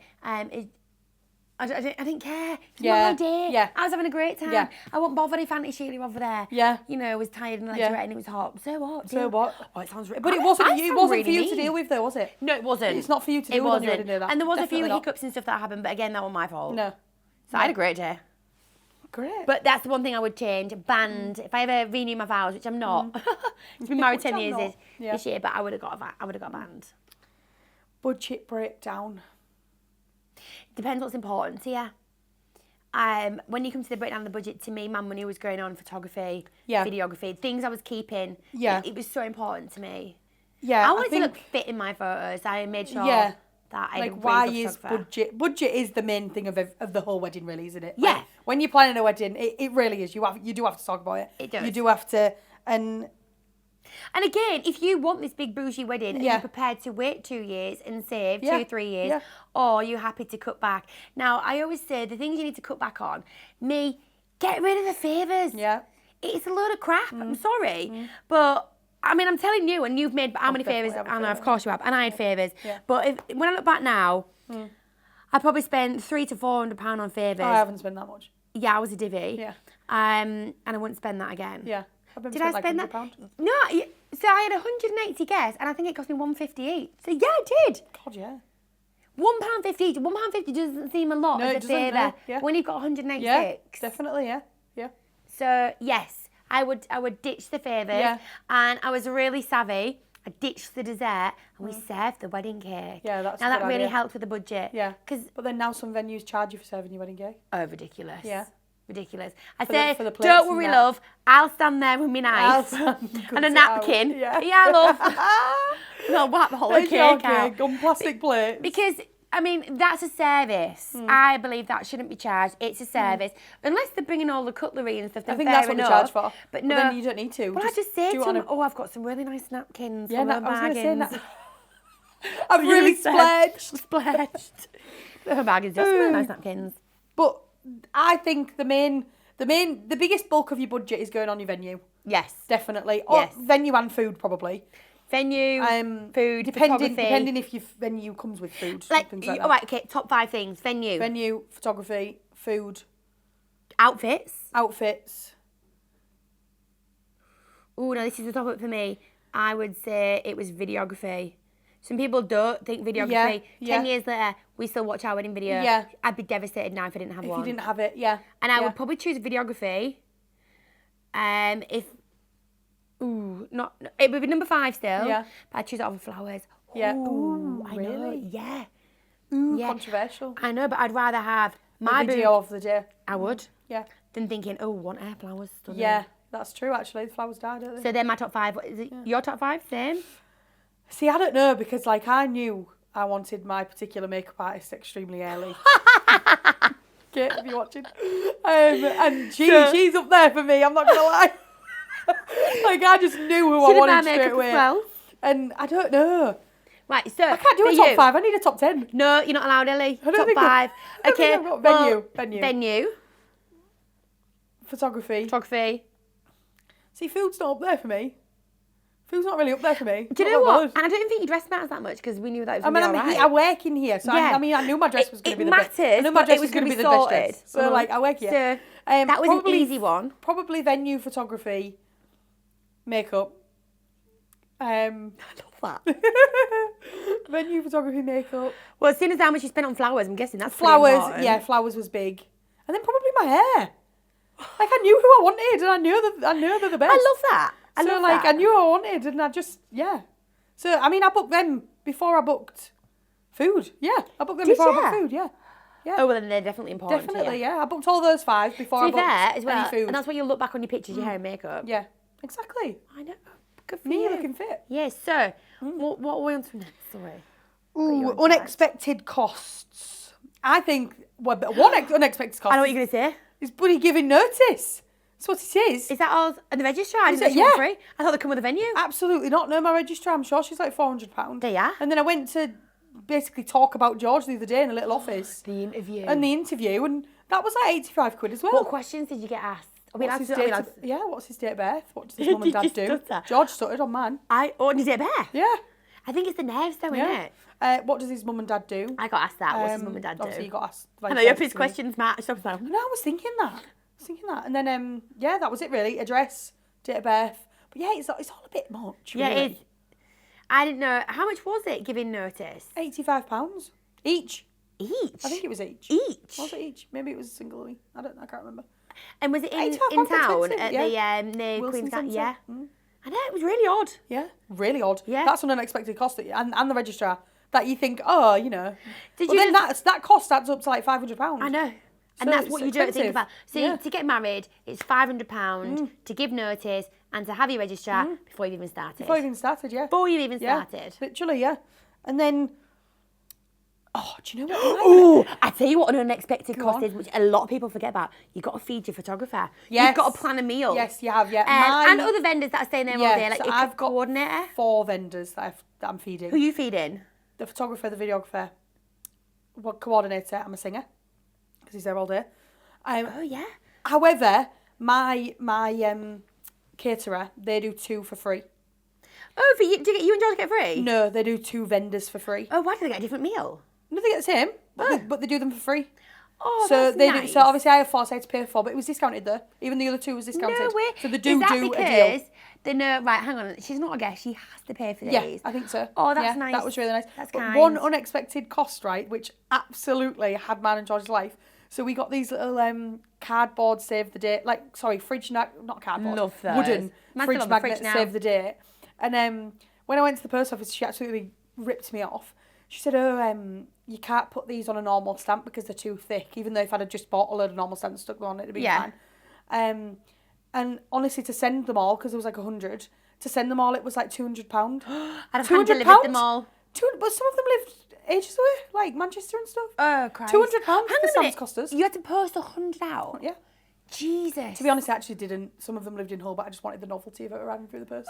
Speaker 2: I didn't care. It was
Speaker 1: Yeah,
Speaker 2: my day.
Speaker 1: yeah.
Speaker 2: I was having a great time.
Speaker 1: Yeah.
Speaker 2: I wasn't bothered if Auntie Sheila over there.
Speaker 1: Yeah.
Speaker 2: You know, was tired and
Speaker 1: Yeah.
Speaker 2: and it was hot. So what?
Speaker 1: So what?
Speaker 2: Oh, it sounds really...
Speaker 1: But it wasn't
Speaker 2: I
Speaker 1: you. It
Speaker 2: sound
Speaker 1: wasn't for
Speaker 2: really
Speaker 1: you to
Speaker 2: mean.
Speaker 1: deal with, though, was it?
Speaker 2: No, it wasn't.
Speaker 1: It's not for you to
Speaker 2: It
Speaker 1: deal with on your
Speaker 2: wasn't.
Speaker 1: wedding day, that.
Speaker 2: And there was
Speaker 1: Definitely
Speaker 2: a few
Speaker 1: not.
Speaker 2: hiccups and stuff that happened, but again, that wasn't my fault.
Speaker 1: No.
Speaker 2: So I had a great day.
Speaker 1: Great.
Speaker 2: But that's the one thing I would change. Band. If I ever renew my vows, which I'm not. It's been married
Speaker 1: Which
Speaker 2: 10
Speaker 1: I'm
Speaker 2: years
Speaker 1: not.
Speaker 2: this year, but I would have got a band.
Speaker 1: Budget breakdown.
Speaker 2: Depends what's important to you. When you come to the breakdown of the budget, to me, my money was going on photography, videography, things I was keeping.
Speaker 1: Yeah.
Speaker 2: It was so important to me.
Speaker 1: Yeah.
Speaker 2: I wanted to look fit in my photos. I made sure
Speaker 1: Yeah.
Speaker 2: that I had a
Speaker 1: Like,
Speaker 2: really
Speaker 1: why
Speaker 2: good
Speaker 1: is
Speaker 2: photographer.
Speaker 1: budget? Budget is the main thing of the whole wedding, really, isn't it?
Speaker 2: Yeah.
Speaker 1: Like, when you're planning a wedding, it really is. You do have to talk about it.
Speaker 2: It does.
Speaker 1: You do have to, and
Speaker 2: again, if you want this big bougie wedding, are
Speaker 1: Yeah.
Speaker 2: you prepared to wait 2 years and save
Speaker 1: Yeah.
Speaker 2: 2-3 years?
Speaker 1: Yeah.
Speaker 2: Or are you happy to cut back? Now, I always say the things you need to cut back on, get rid of the favours.
Speaker 1: yeah.
Speaker 2: It's a load of crap. I'm sorry. But, I mean, I'm telling you, and you've made how many
Speaker 1: definitely
Speaker 2: favours?
Speaker 1: have a
Speaker 2: I know, of
Speaker 1: favour.
Speaker 2: course you have. And I had favours.
Speaker 1: Yeah.
Speaker 2: But when I look back now, I probably spent £300 to £400 on favours.
Speaker 1: I haven't spent that much.
Speaker 2: Yeah, I was a divvy.
Speaker 1: Yeah.
Speaker 2: And I wouldn't spend that again.
Speaker 1: Yeah. I've been
Speaker 2: Did I spend
Speaker 1: like
Speaker 2: that?
Speaker 1: £100.
Speaker 2: No, so I had 180 guests, and I think it cost me £150 each. So yeah, I did.
Speaker 1: God, yeah.
Speaker 2: £1.50 each. £1.50 doesn't seem a lot
Speaker 1: No,
Speaker 2: as
Speaker 1: it
Speaker 2: a
Speaker 1: doesn't,
Speaker 2: favour
Speaker 1: no, yeah.
Speaker 2: when you've got 186.
Speaker 1: Yeah. Definitely, yeah. Yeah.
Speaker 2: So yes, I would ditch the favours,
Speaker 1: Yeah.
Speaker 2: and I was really savvy. I ditched the dessert, and we served the wedding cake.
Speaker 1: Yeah, that's a
Speaker 2: now that
Speaker 1: good
Speaker 2: really
Speaker 1: idea.
Speaker 2: helped with the budget.
Speaker 1: Yeah.
Speaker 2: Because
Speaker 1: But then now some venues charge you for serving your wedding cake.
Speaker 2: ridiculous.
Speaker 1: Yeah.
Speaker 2: Ridiculous. I
Speaker 1: For
Speaker 2: say,
Speaker 1: the plates
Speaker 2: don't
Speaker 1: and
Speaker 2: worry,
Speaker 1: that.
Speaker 2: love. I'll stand there with my knife
Speaker 1: Cut
Speaker 2: and a
Speaker 1: it
Speaker 2: napkin.
Speaker 1: out. Yeah.
Speaker 2: love. And I'll wipe the whole
Speaker 1: It's
Speaker 2: cake
Speaker 1: your
Speaker 2: out.
Speaker 1: cake on plastic plates.
Speaker 2: Because, I mean, that's a service. I believe that shouldn't be charged. It's a service. Unless they're bringing all the cutlery and stuff, then
Speaker 1: I think
Speaker 2: fair
Speaker 1: that's what they
Speaker 2: enough.
Speaker 1: charge for.
Speaker 2: But no.
Speaker 1: then you don't need to.
Speaker 2: Well, I just say
Speaker 1: do
Speaker 2: to
Speaker 1: it on
Speaker 2: them,
Speaker 1: a-
Speaker 2: I've got some really nice napkins.
Speaker 1: Yeah,
Speaker 2: from
Speaker 1: I
Speaker 2: the
Speaker 1: was going to say
Speaker 2: bargains.
Speaker 1: that. I've really splurged.
Speaker 2: Splurged. The bargains, just really nice napkins.
Speaker 1: But I think the biggest bulk of your budget is going on your venue.
Speaker 2: Yes.
Speaker 1: Definitely. Or
Speaker 2: Yes.
Speaker 1: venue and food, probably.
Speaker 2: Venue, food, photography.
Speaker 1: Depending if your venue comes with food.
Speaker 2: Like,
Speaker 1: things like
Speaker 2: all
Speaker 1: that.
Speaker 2: right, okay, top 5 things. Venue.
Speaker 1: Venue, photography, food,
Speaker 2: Outfits.
Speaker 1: outfits.
Speaker 2: Oh, no, this is the top up for me. I would say it was videography. Some people don't think videography.
Speaker 1: Yeah,
Speaker 2: 10
Speaker 1: yeah.
Speaker 2: years later, we still watch our wedding video.
Speaker 1: Yeah.
Speaker 2: I'd be devastated now if I didn't have
Speaker 1: If
Speaker 2: one.
Speaker 1: you didn't have it, yeah.
Speaker 2: And I
Speaker 1: yeah.
Speaker 2: would probably choose videography. It would be number 5 still.
Speaker 1: Yeah.
Speaker 2: But I'd choose it over flowers.
Speaker 1: Yeah.
Speaker 2: Ooh,
Speaker 1: Ooh,
Speaker 2: I know.
Speaker 1: really?
Speaker 2: Yeah.
Speaker 1: Ooh, controversial.
Speaker 2: I know, but I'd rather have my
Speaker 1: The video
Speaker 2: booth.
Speaker 1: of the day.
Speaker 2: I would.
Speaker 1: Yeah.
Speaker 2: Than thinking, oh, want air flowers. Stunning.
Speaker 1: Yeah, that's true, actually. The flowers died, don't they?
Speaker 2: So they're my top 5. What is it? Your top 5? Same?
Speaker 1: See, I don't know, because, like, I knew I wanted my particular makeup artist extremely early. Kate, if you're watching. And she's up there for me, I'm not going to lie. Like, I just knew who I
Speaker 2: Should have
Speaker 1: wanted
Speaker 2: my
Speaker 1: straight
Speaker 2: makeup
Speaker 1: away.
Speaker 2: as well.
Speaker 1: And I don't know.
Speaker 2: Right, so
Speaker 1: I can't do
Speaker 2: for
Speaker 1: a top
Speaker 2: you-
Speaker 1: 5, I need a top 10.
Speaker 2: No, you're not allowed, Ellie.
Speaker 1: I don't
Speaker 2: Top
Speaker 1: think
Speaker 2: 5.
Speaker 1: I don't
Speaker 2: Okay.
Speaker 1: think I've got
Speaker 2: well,
Speaker 1: venue.
Speaker 2: Venue.
Speaker 1: Photography.
Speaker 2: Photography.
Speaker 1: See, food's not up there for me. Food's not really up there for me.
Speaker 2: Do you
Speaker 1: Not
Speaker 2: know
Speaker 1: that
Speaker 2: what?
Speaker 1: bothered.
Speaker 2: And I don't think you dress matters that much because we knew that it was
Speaker 1: I mean,
Speaker 2: gonna be
Speaker 1: I
Speaker 2: alright.
Speaker 1: work in here, so
Speaker 2: Yeah.
Speaker 1: I mean, I knew my dress was going to be the best. I
Speaker 2: matters,
Speaker 1: knew my
Speaker 2: but
Speaker 1: dress
Speaker 2: it
Speaker 1: was
Speaker 2: was
Speaker 1: going to
Speaker 2: gonna
Speaker 1: be
Speaker 2: be
Speaker 1: the best
Speaker 2: sorted.
Speaker 1: dress. So, like, I work here.
Speaker 2: So, that was an easy one.
Speaker 1: Probably venue, photography, makeup.
Speaker 2: I love that.
Speaker 1: Venue, photography, makeup.
Speaker 2: Well, as soon as how much you spent on flowers, I'm guessing that's pretty
Speaker 1: Flowers,
Speaker 2: important.
Speaker 1: yeah, flowers was big. And then probably my hair. Like, I knew who I wanted, and I knew they're the best.
Speaker 2: I love that. I love
Speaker 1: like,
Speaker 2: that.
Speaker 1: I knew who I wanted, and I just, yeah. So, I mean, I booked them before I booked food. Yeah, I booked them
Speaker 2: Did
Speaker 1: before I
Speaker 2: ya?
Speaker 1: booked food, yeah.
Speaker 2: Oh, well, then they're definitely important. to
Speaker 1: Definitely,
Speaker 2: you.
Speaker 1: yeah. I booked all those 5 before
Speaker 2: To
Speaker 1: I
Speaker 2: be
Speaker 1: booked
Speaker 2: fair, as well,
Speaker 1: any food.
Speaker 2: and that's what you'll look back on your pictures, your hair and makeup.
Speaker 1: Yeah, exactly.
Speaker 2: I know. Good for
Speaker 1: Me
Speaker 2: you.
Speaker 1: looking fit.
Speaker 2: Yeah, so, what are we on to next? Sorry.
Speaker 1: Ooh, unexpected costs. I think unexpected cost
Speaker 2: I know what you're going to say.
Speaker 1: is bloody giving notice. That's what it is.
Speaker 2: Is that all in the registrar? I
Speaker 1: Is
Speaker 2: didn't
Speaker 1: it?
Speaker 2: know you were
Speaker 1: Yeah.
Speaker 2: free. I thought they come with a venue.
Speaker 1: Absolutely not. No, my registrar, I'm sure she's like £400.
Speaker 2: They are?
Speaker 1: And then I went to basically talk about George the other day in a little office.
Speaker 2: The interview.
Speaker 1: And the interview, and that was like 85 quid as well.
Speaker 2: What questions did you get asked? I mean,
Speaker 1: What's his date what's his date of birth? What does his mum and
Speaker 2: Did you
Speaker 1: dad do?
Speaker 2: stutter?
Speaker 1: George stuttered on mine.
Speaker 2: Did it bear?
Speaker 1: Yeah.
Speaker 2: I think it's the nerves though, isn't
Speaker 1: Yeah.
Speaker 2: it?
Speaker 1: What does his mum and dad do?
Speaker 2: I got asked that. What's his mum and dad do?
Speaker 1: Obviously, you got asked.
Speaker 2: I know, hope his questions match.
Speaker 1: No, I was thinking that. And then, yeah, that was it really. Address, date of birth. But yeah, it's all a bit much.
Speaker 2: Yeah,
Speaker 1: really.
Speaker 2: it is. I didn't know. How much was it giving notice?
Speaker 1: £85 each.
Speaker 2: Each?
Speaker 1: I think it was each.
Speaker 2: Each?
Speaker 1: Was it each? Maybe it was singly. I can't remember.
Speaker 2: And was it in
Speaker 1: £85
Speaker 2: town
Speaker 1: expensive,
Speaker 2: at
Speaker 1: yeah.
Speaker 2: the
Speaker 1: Wilson
Speaker 2: Queen's
Speaker 1: Centre.
Speaker 2: Yeah. I know, it was really odd.
Speaker 1: Yeah, really odd.
Speaker 2: Yeah.
Speaker 1: That's an unexpected cost and the registrar that you think, oh, you know.
Speaker 2: Did
Speaker 1: But
Speaker 2: you
Speaker 1: then that cost adds up to like £500.
Speaker 2: I know. And
Speaker 1: So
Speaker 2: that's
Speaker 1: it's
Speaker 2: what you don't think
Speaker 1: expensive.
Speaker 2: about. So
Speaker 1: Yeah.
Speaker 2: to get married, it's £500 to give notice and to have your registrar before you've even started.
Speaker 1: Before you even started, yeah.
Speaker 2: Before you've even
Speaker 1: Yeah,
Speaker 2: started.
Speaker 1: literally, yeah. And then, do you know what?
Speaker 2: Oh, I tell you what an unexpected cost
Speaker 1: on.
Speaker 2: is, which a lot of people forget about. You've got to feed your photographer.
Speaker 1: Yes.
Speaker 2: You've got to plan a meal.
Speaker 1: Yes, you have, yeah.
Speaker 2: And other vendors that are staying there all day, like
Speaker 1: so
Speaker 2: your
Speaker 1: I've got
Speaker 2: coordinator.
Speaker 1: 4 vendors that I'm feeding.
Speaker 2: Who are you feeding?
Speaker 1: The photographer, the videographer, coordinator, and my singer, because he's there all day.
Speaker 2: Oh, yeah.
Speaker 1: However, my caterer, they do 2 for free.
Speaker 2: Oh, for you, do you and George get free?
Speaker 1: No, they do 2 vendors for free.
Speaker 2: Oh, why do they get a different meal?
Speaker 1: No, they get the same, but they do them for free.
Speaker 2: Oh,
Speaker 1: So
Speaker 2: that's
Speaker 1: they
Speaker 2: nice.
Speaker 1: do. So obviously, I have 4 sides to pay for, but it was discounted though. Even the other 2 was discounted.
Speaker 2: No way.
Speaker 1: So they do
Speaker 2: Is that
Speaker 1: do a
Speaker 2: because
Speaker 1: deal.
Speaker 2: they know, right, hang on, she's not a guest, she has to pay for these.
Speaker 1: Yeah, I think so.
Speaker 2: Oh, that's
Speaker 1: Yeah,
Speaker 2: nice.
Speaker 1: That was really nice.
Speaker 2: That's
Speaker 1: but
Speaker 2: kind.
Speaker 1: one unexpected cost, right, which absolutely had man and George's life. So we got these little cardboard save the date, fridge, not cardboard,
Speaker 2: Love those.
Speaker 1: wooden
Speaker 2: Man,
Speaker 1: fridge
Speaker 2: still on the fridge
Speaker 1: magnets
Speaker 2: now.
Speaker 1: save the date. And when I went to the post office, she absolutely ripped me off. She said, you can't put these on a normal stamp because they're too thick, even though if I'd have just bought a load of normal stamps and stuck them on, it'd be
Speaker 2: Yeah.
Speaker 1: fine. And honestly, to send them all, because there was like 100, to send them all, it was like £200.
Speaker 2: I'd have hand delivered them all.
Speaker 1: But some of them lived ages away, like Manchester and stuff.
Speaker 2: Oh, Christ.
Speaker 1: £200
Speaker 2: Hang on
Speaker 1: the
Speaker 2: a
Speaker 1: stamps
Speaker 2: minute.
Speaker 1: cost us.
Speaker 2: You had to post 100 out?
Speaker 1: Yeah.
Speaker 2: Jesus.
Speaker 1: To be honest, I actually didn't. Some of them lived in Hull, but I just wanted the novelty of it arriving through the post.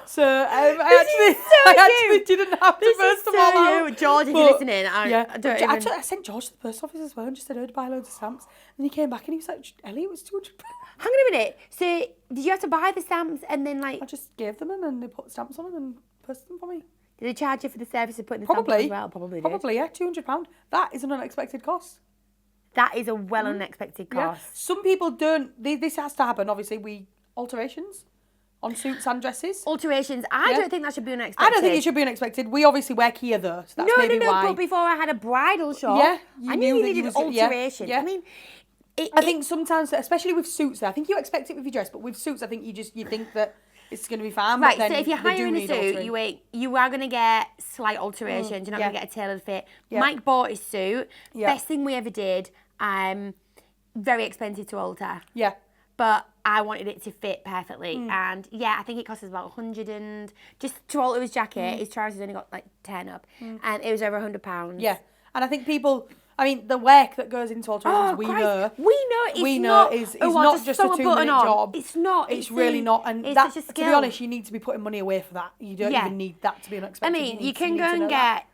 Speaker 1: So I actually didn't have to post them all out.
Speaker 2: George, if you're listening, I don't even...
Speaker 1: I sent George to the post office as well and just said, to buy loads of stamps. And he came back and he was like, Ellie, it was £200.
Speaker 2: Hang on a minute. So, did you have to buy the stamps and then,
Speaker 1: I just gave them and then they put stamps on them and posted them for me.
Speaker 2: did they charge you for the service of putting the stamps on as well? Probably did.
Speaker 1: Probably, yeah, £200. That is an unexpected cost.
Speaker 2: That is a well unexpected cost.
Speaker 1: Yeah. Some people don't. This has to happen. Obviously, alterations on suits and dresses.
Speaker 2: Alterations. I don't think that should be unexpected.
Speaker 1: I don't think it should be unexpected. We obviously work here though, so that's maybe why.
Speaker 2: But before I had a bridal shop,
Speaker 1: Yeah,
Speaker 2: I knew you
Speaker 1: that
Speaker 2: needed alterations.
Speaker 1: Yeah.
Speaker 2: I mean,
Speaker 1: I think sometimes, especially with suits, I think you expect it with your dress, but with suits, I think you think that it's going to be fine.
Speaker 2: right,
Speaker 1: but then
Speaker 2: so if you're
Speaker 1: they do
Speaker 2: hiring a
Speaker 1: need
Speaker 2: suit,
Speaker 1: altering.
Speaker 2: you are going to get slight alterations. You're not going to get a tailored fit.
Speaker 1: Yeah.
Speaker 2: Mike bought his suit.
Speaker 1: Yeah.
Speaker 2: Best thing we ever did. Very expensive to alter.
Speaker 1: Yeah.
Speaker 2: But I wanted it to fit perfectly.
Speaker 1: Mm.
Speaker 2: And yeah, I think it cost us about 100 and... Just to alter his jacket, his trousers only got like 10 up. And it was over £100.
Speaker 1: Yeah. And I think people, I mean, the work that goes into alterations, we know.
Speaker 2: We know
Speaker 1: it's
Speaker 2: oh,
Speaker 1: not just a
Speaker 2: sew a
Speaker 1: 2-minute
Speaker 2: button on.
Speaker 1: job.
Speaker 2: It's not.
Speaker 1: It's really not. And
Speaker 2: it's
Speaker 1: that,
Speaker 2: such a
Speaker 1: to
Speaker 2: skill.
Speaker 1: be honest, you need to be putting money away for that. You don't even need that to be
Speaker 2: I
Speaker 1: unexpected.
Speaker 2: mean, you can go and get,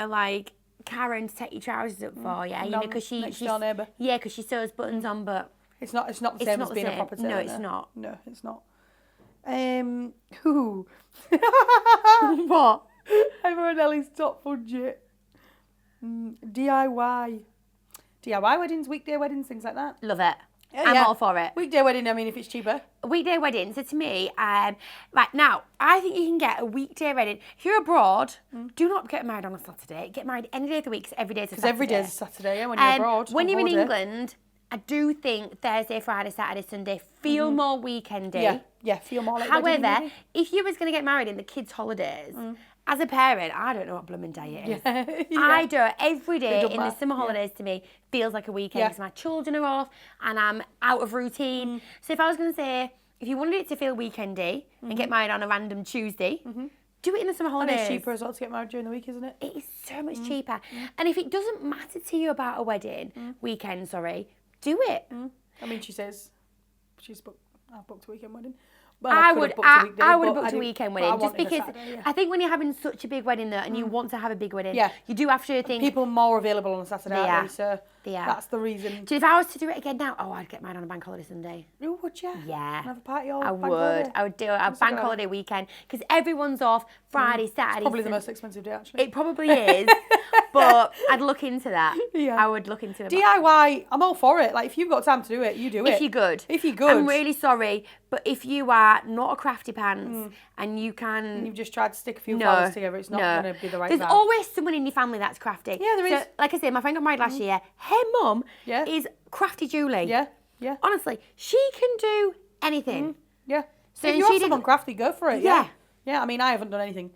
Speaker 2: like... Karen to take your trousers up for you, because she
Speaker 1: next door neighbour.
Speaker 2: Yeah, because she sews buttons on, but
Speaker 1: It's not the same as being a proper tailor.
Speaker 2: No, it's not.
Speaker 1: No, it's not. Who?
Speaker 2: What?
Speaker 1: Emma and Ellie's top budget. DIY weddings, weekday weddings, things like that.
Speaker 2: Love it.
Speaker 1: Yeah,
Speaker 2: I'm
Speaker 1: yeah.
Speaker 2: all for it.
Speaker 1: Weekday wedding, I mean, if it's cheaper.
Speaker 2: A weekday wedding. So to me, right now, I think you can get a weekday wedding. If you're abroad, do not get married on a Saturday. Get married any day of the week, because every day is a Saturday.
Speaker 1: Because every day is a Saturday, yeah, when you're abroad.
Speaker 2: When you're in
Speaker 1: holiday.
Speaker 2: England, I do think Thursday, Friday, Saturday, Sunday feel more weekendy.
Speaker 1: Yeah, feel more like wedding,
Speaker 2: However,
Speaker 1: maybe.
Speaker 2: if you was going to get married in the kids' holidays, as a parent, I don't know what blooming day it is.
Speaker 1: Yeah.
Speaker 2: I don't. Every day
Speaker 1: don't
Speaker 2: in the
Speaker 1: matter.
Speaker 2: summer holidays to me feels like a weekend
Speaker 1: Yeah.
Speaker 2: because my children are off and I'm out of routine. So if I was going to say, if you wanted it to feel weekendy and get married on a random Tuesday, do it in the summer
Speaker 1: And
Speaker 2: holidays.
Speaker 1: it's cheaper as well to get married during the week, isn't it?
Speaker 2: It is so much cheaper. And if it doesn't matter to you about a wedding, do it.
Speaker 1: I mean, she says I've booked a weekend wedding. Well,
Speaker 2: I
Speaker 1: could
Speaker 2: would
Speaker 1: have booked a weekday,
Speaker 2: have
Speaker 1: but
Speaker 2: booked a
Speaker 1: didn't-
Speaker 2: weekend
Speaker 1: but I
Speaker 2: wedding just
Speaker 1: wanted a
Speaker 2: because
Speaker 1: Saturday, yeah.
Speaker 2: I think when you're having such a big wedding though and you want to have a big wedding,
Speaker 1: Yeah.
Speaker 2: you do have to think
Speaker 1: People are more available on a Saturday,
Speaker 2: They
Speaker 1: aren't
Speaker 2: are.
Speaker 1: they? So
Speaker 2: Yeah.
Speaker 1: That's the reason.
Speaker 2: If I was to do it again now, I'd get married on a bank holiday Sunday.
Speaker 1: Oh, would you?
Speaker 2: Yeah.
Speaker 1: Have a party all
Speaker 2: I
Speaker 1: bank
Speaker 2: would.
Speaker 1: holiday?
Speaker 2: I would do a bank holiday weekend because everyone's off Friday, Saturday.
Speaker 1: Probably the most expensive day, actually.
Speaker 2: It probably is, but I'd look into that.
Speaker 1: Yeah.
Speaker 2: I would look into it.
Speaker 1: DIY, I'm all for it. Like, if you've got time to do it, you do it.
Speaker 2: If you're good.
Speaker 1: If you're good.
Speaker 2: I'm really sorry, but if you are not a crafty pants and you can...
Speaker 1: And you've just tried to stick a few flowers together, it's not going to be the right
Speaker 2: There's
Speaker 1: vibe.
Speaker 2: always someone in your family that's crafty.
Speaker 1: Yeah, there is.
Speaker 2: Like I said, my friend got married last year. Her mum is crafty Julie.
Speaker 1: Yeah, yeah.
Speaker 2: Honestly, she can do anything.
Speaker 1: Yeah.
Speaker 2: So
Speaker 1: if you have someone crafty, go for it.
Speaker 2: Yeah.
Speaker 1: Yeah, I mean, I haven't done anything.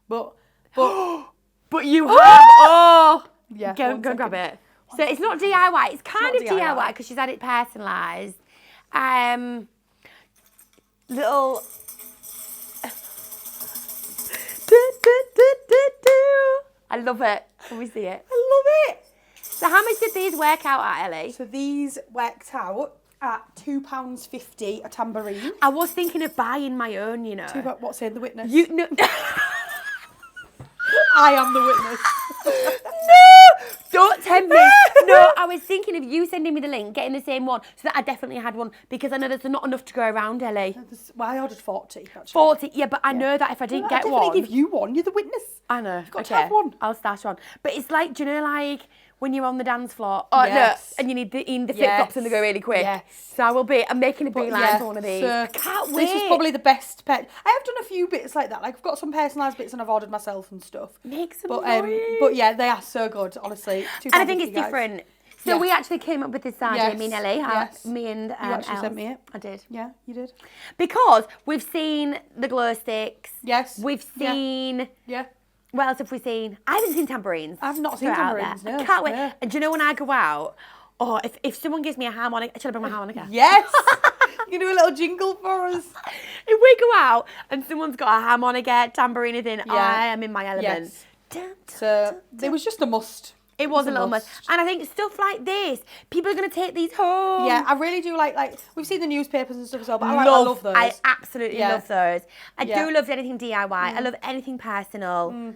Speaker 1: But
Speaker 2: But you have. Oh!
Speaker 1: Yeah.
Speaker 2: Go grab it. So it's not DIY. It's kind of DIY because she's had it personalised. Little... I love it. Can we see it?
Speaker 1: I love it.
Speaker 2: So how much did these work out at, Ellie?
Speaker 1: So these worked out at £2.50 a tambourine.
Speaker 2: I was thinking of buying my own, you know.
Speaker 1: What's in the witness?
Speaker 2: You no.
Speaker 1: I am the witness.
Speaker 2: No! Don't tempt me. No, I was thinking of you sending me the link, getting the same one, so that I definitely had one, because I know there's not enough to go around, Ellie.
Speaker 1: Well, I ordered 40, actually.
Speaker 2: 40, yeah, but I know that if I didn't get
Speaker 1: I'll
Speaker 2: one...
Speaker 1: definitely give you one. You're the witness.
Speaker 2: I know.
Speaker 1: You've got to have one.
Speaker 2: I'll stash one. But it's like, do you know, like, when you're on the dance floor, no, and you need the flip-flops and they go really quick.
Speaker 1: Yes.
Speaker 2: So I'm making a beeline for one of these.
Speaker 1: So
Speaker 2: I can't wait.
Speaker 1: This is probably the best pet. I have done a few bits like that. Like, I've got some personalised bits and I've ordered myself and stuff.
Speaker 2: Make some
Speaker 1: noise. But yeah, they are so good, honestly.
Speaker 2: And I think it's different. So we actually came up with this idea, me and Ellie.
Speaker 1: Yes.
Speaker 2: Me and
Speaker 1: You actually sent me it.
Speaker 2: I did.
Speaker 1: Yeah, you did.
Speaker 2: Because we've seen the glow sticks.
Speaker 1: Yes.
Speaker 2: We've seen...
Speaker 1: Yeah.
Speaker 2: What else have we seen? I haven't seen tambourines.
Speaker 1: I've not seen
Speaker 2: Throw it out
Speaker 1: tambourines,
Speaker 2: there.
Speaker 1: no.
Speaker 2: I can't wait.
Speaker 1: No.
Speaker 2: And do you know when I go out, if someone gives me a harmonica, should I bring my harmonica?
Speaker 1: Yes! You can do a little jingle for us.
Speaker 2: If we go out and someone's got a harmonica, tambourine thing, I am in my element.
Speaker 1: Yes. So it was just a must.
Speaker 2: It was a little must. And I think stuff like this, people are going to take these home.
Speaker 1: Yeah, I really do like we've seen the newspapers and stuff as well, but I love those.
Speaker 2: I absolutely love those. I do love anything DIY. I love anything personal.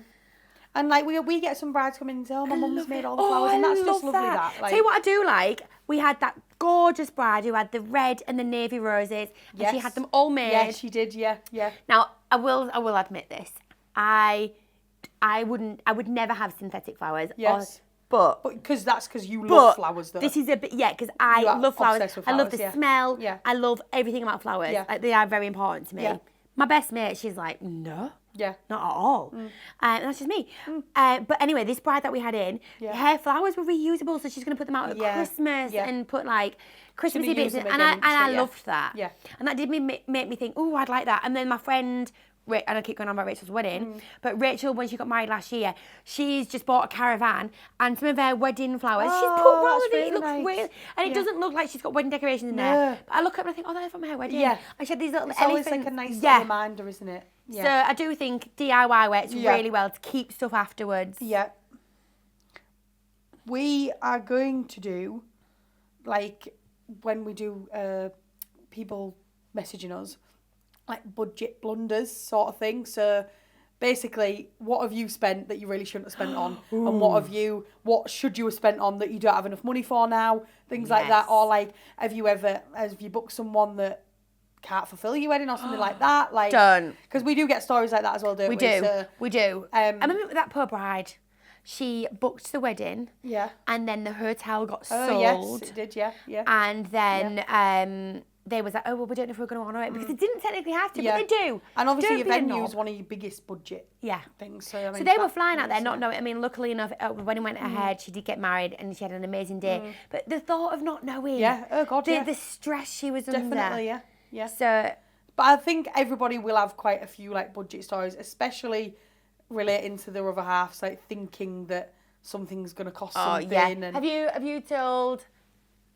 Speaker 1: And like we get some brides coming and say, "Oh, my mum's made all the flowers," and that's just lovely. That.
Speaker 2: Tell you what I do like. We had that gorgeous bride who had the red and the navy roses, and she had them all made.
Speaker 1: Yeah, she did. Yeah, yeah.
Speaker 2: Now I will admit this. I would never have synthetic flowers.
Speaker 1: Yes.
Speaker 2: But
Speaker 1: because you love flowers, though.
Speaker 2: This is a bit, because I love flowers. I love the smell.
Speaker 1: Yeah.
Speaker 2: I love everything about flowers.
Speaker 1: Yeah.
Speaker 2: Like, they are very important to me.
Speaker 1: Yeah.
Speaker 2: My best mate, she's like, no.
Speaker 1: Yeah.
Speaker 2: Not at all. And that's just me. But anyway, this bride that we had in, her flowers were reusable, so she's going to put them out at Christmas and put like Christmassy bits in. And I loved that.
Speaker 1: Yeah.
Speaker 2: And that did make me think, oh, I'd like that. And then my friend, and I keep going on about Rachel's wedding, but Rachel, when she got married last year, she's just bought a caravan and some of her wedding flowers. She's put round it. It looks real, and it doesn't look like she's got wedding decorations in there. But I look at it and I think, oh, they're from her wedding. Yeah. And she had these little elephants.
Speaker 1: It's always like a nice little reminder, isn't it? Yeah.
Speaker 2: So I do think DIY works really well to keep stuff afterwards.
Speaker 1: Yeah. We are going to do, like, when we do people messaging us, like budget blunders sort of thing. So basically, what have you spent that you really shouldn't have spent on? And what should you have spent on that you don't have enough money for now? Things like that. Or like, have you booked someone that can't fulfill your wedding or something like that? Like,
Speaker 2: don't.
Speaker 1: Because we do get stories like that as well, don't we?
Speaker 2: We do. I remember with that poor bride, she booked the wedding. Yeah. And then the hotel got sold.
Speaker 1: Oh, yes, it did, yeah.
Speaker 2: And then they was like, oh, well, we don't know if we're going to honour it, because they didn't technically have to, but they do.
Speaker 1: And obviously your venue is one of your biggest budget things. So, I mean,
Speaker 2: so they were flying out there not knowing. I mean, luckily enough, when it went ahead, she did get married and she had an amazing day. But the thought of not knowing.
Speaker 1: Yeah, oh God,
Speaker 2: the stress she was under.
Speaker 1: Definitely, yeah.
Speaker 2: So,
Speaker 1: but I think everybody will have quite a few like budget stories, especially relating to their other halves, like thinking that something's going to cost something. Yeah. And
Speaker 2: have you told...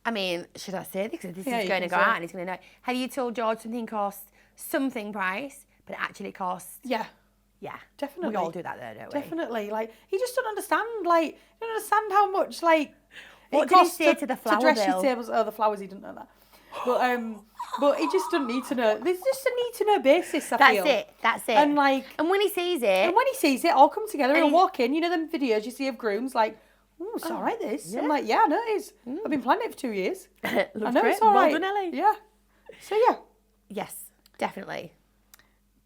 Speaker 2: I mean, should I say this? Because this is going to go out and he's going to know. Have you told George something costs something price, but it actually costs...
Speaker 1: Yeah.
Speaker 2: Yeah.
Speaker 1: Definitely.
Speaker 2: We all do that though, don't we?
Speaker 1: Definitely. Like, he just don't understand. Like, you don't understand how much, like...
Speaker 2: What did he say to the flower
Speaker 1: to dress
Speaker 2: bill?
Speaker 1: your tables. Oh, the flowers, he didn't know that. But he just doesn't need to know. There's just a need-to-know basis, I feel.
Speaker 2: That's it.
Speaker 1: And, like...
Speaker 2: And when he sees it...
Speaker 1: all come together, he'll walk in. You know them videos you see of grooms, like... oh, it's all right, this. I'm like, yeah, I know it is. I've been planning it for 2 years.
Speaker 2: Looks
Speaker 1: I know
Speaker 2: great.
Speaker 1: it's all right.
Speaker 2: Well done, Ellie.
Speaker 1: Yeah. So, yeah.
Speaker 2: Yes, definitely.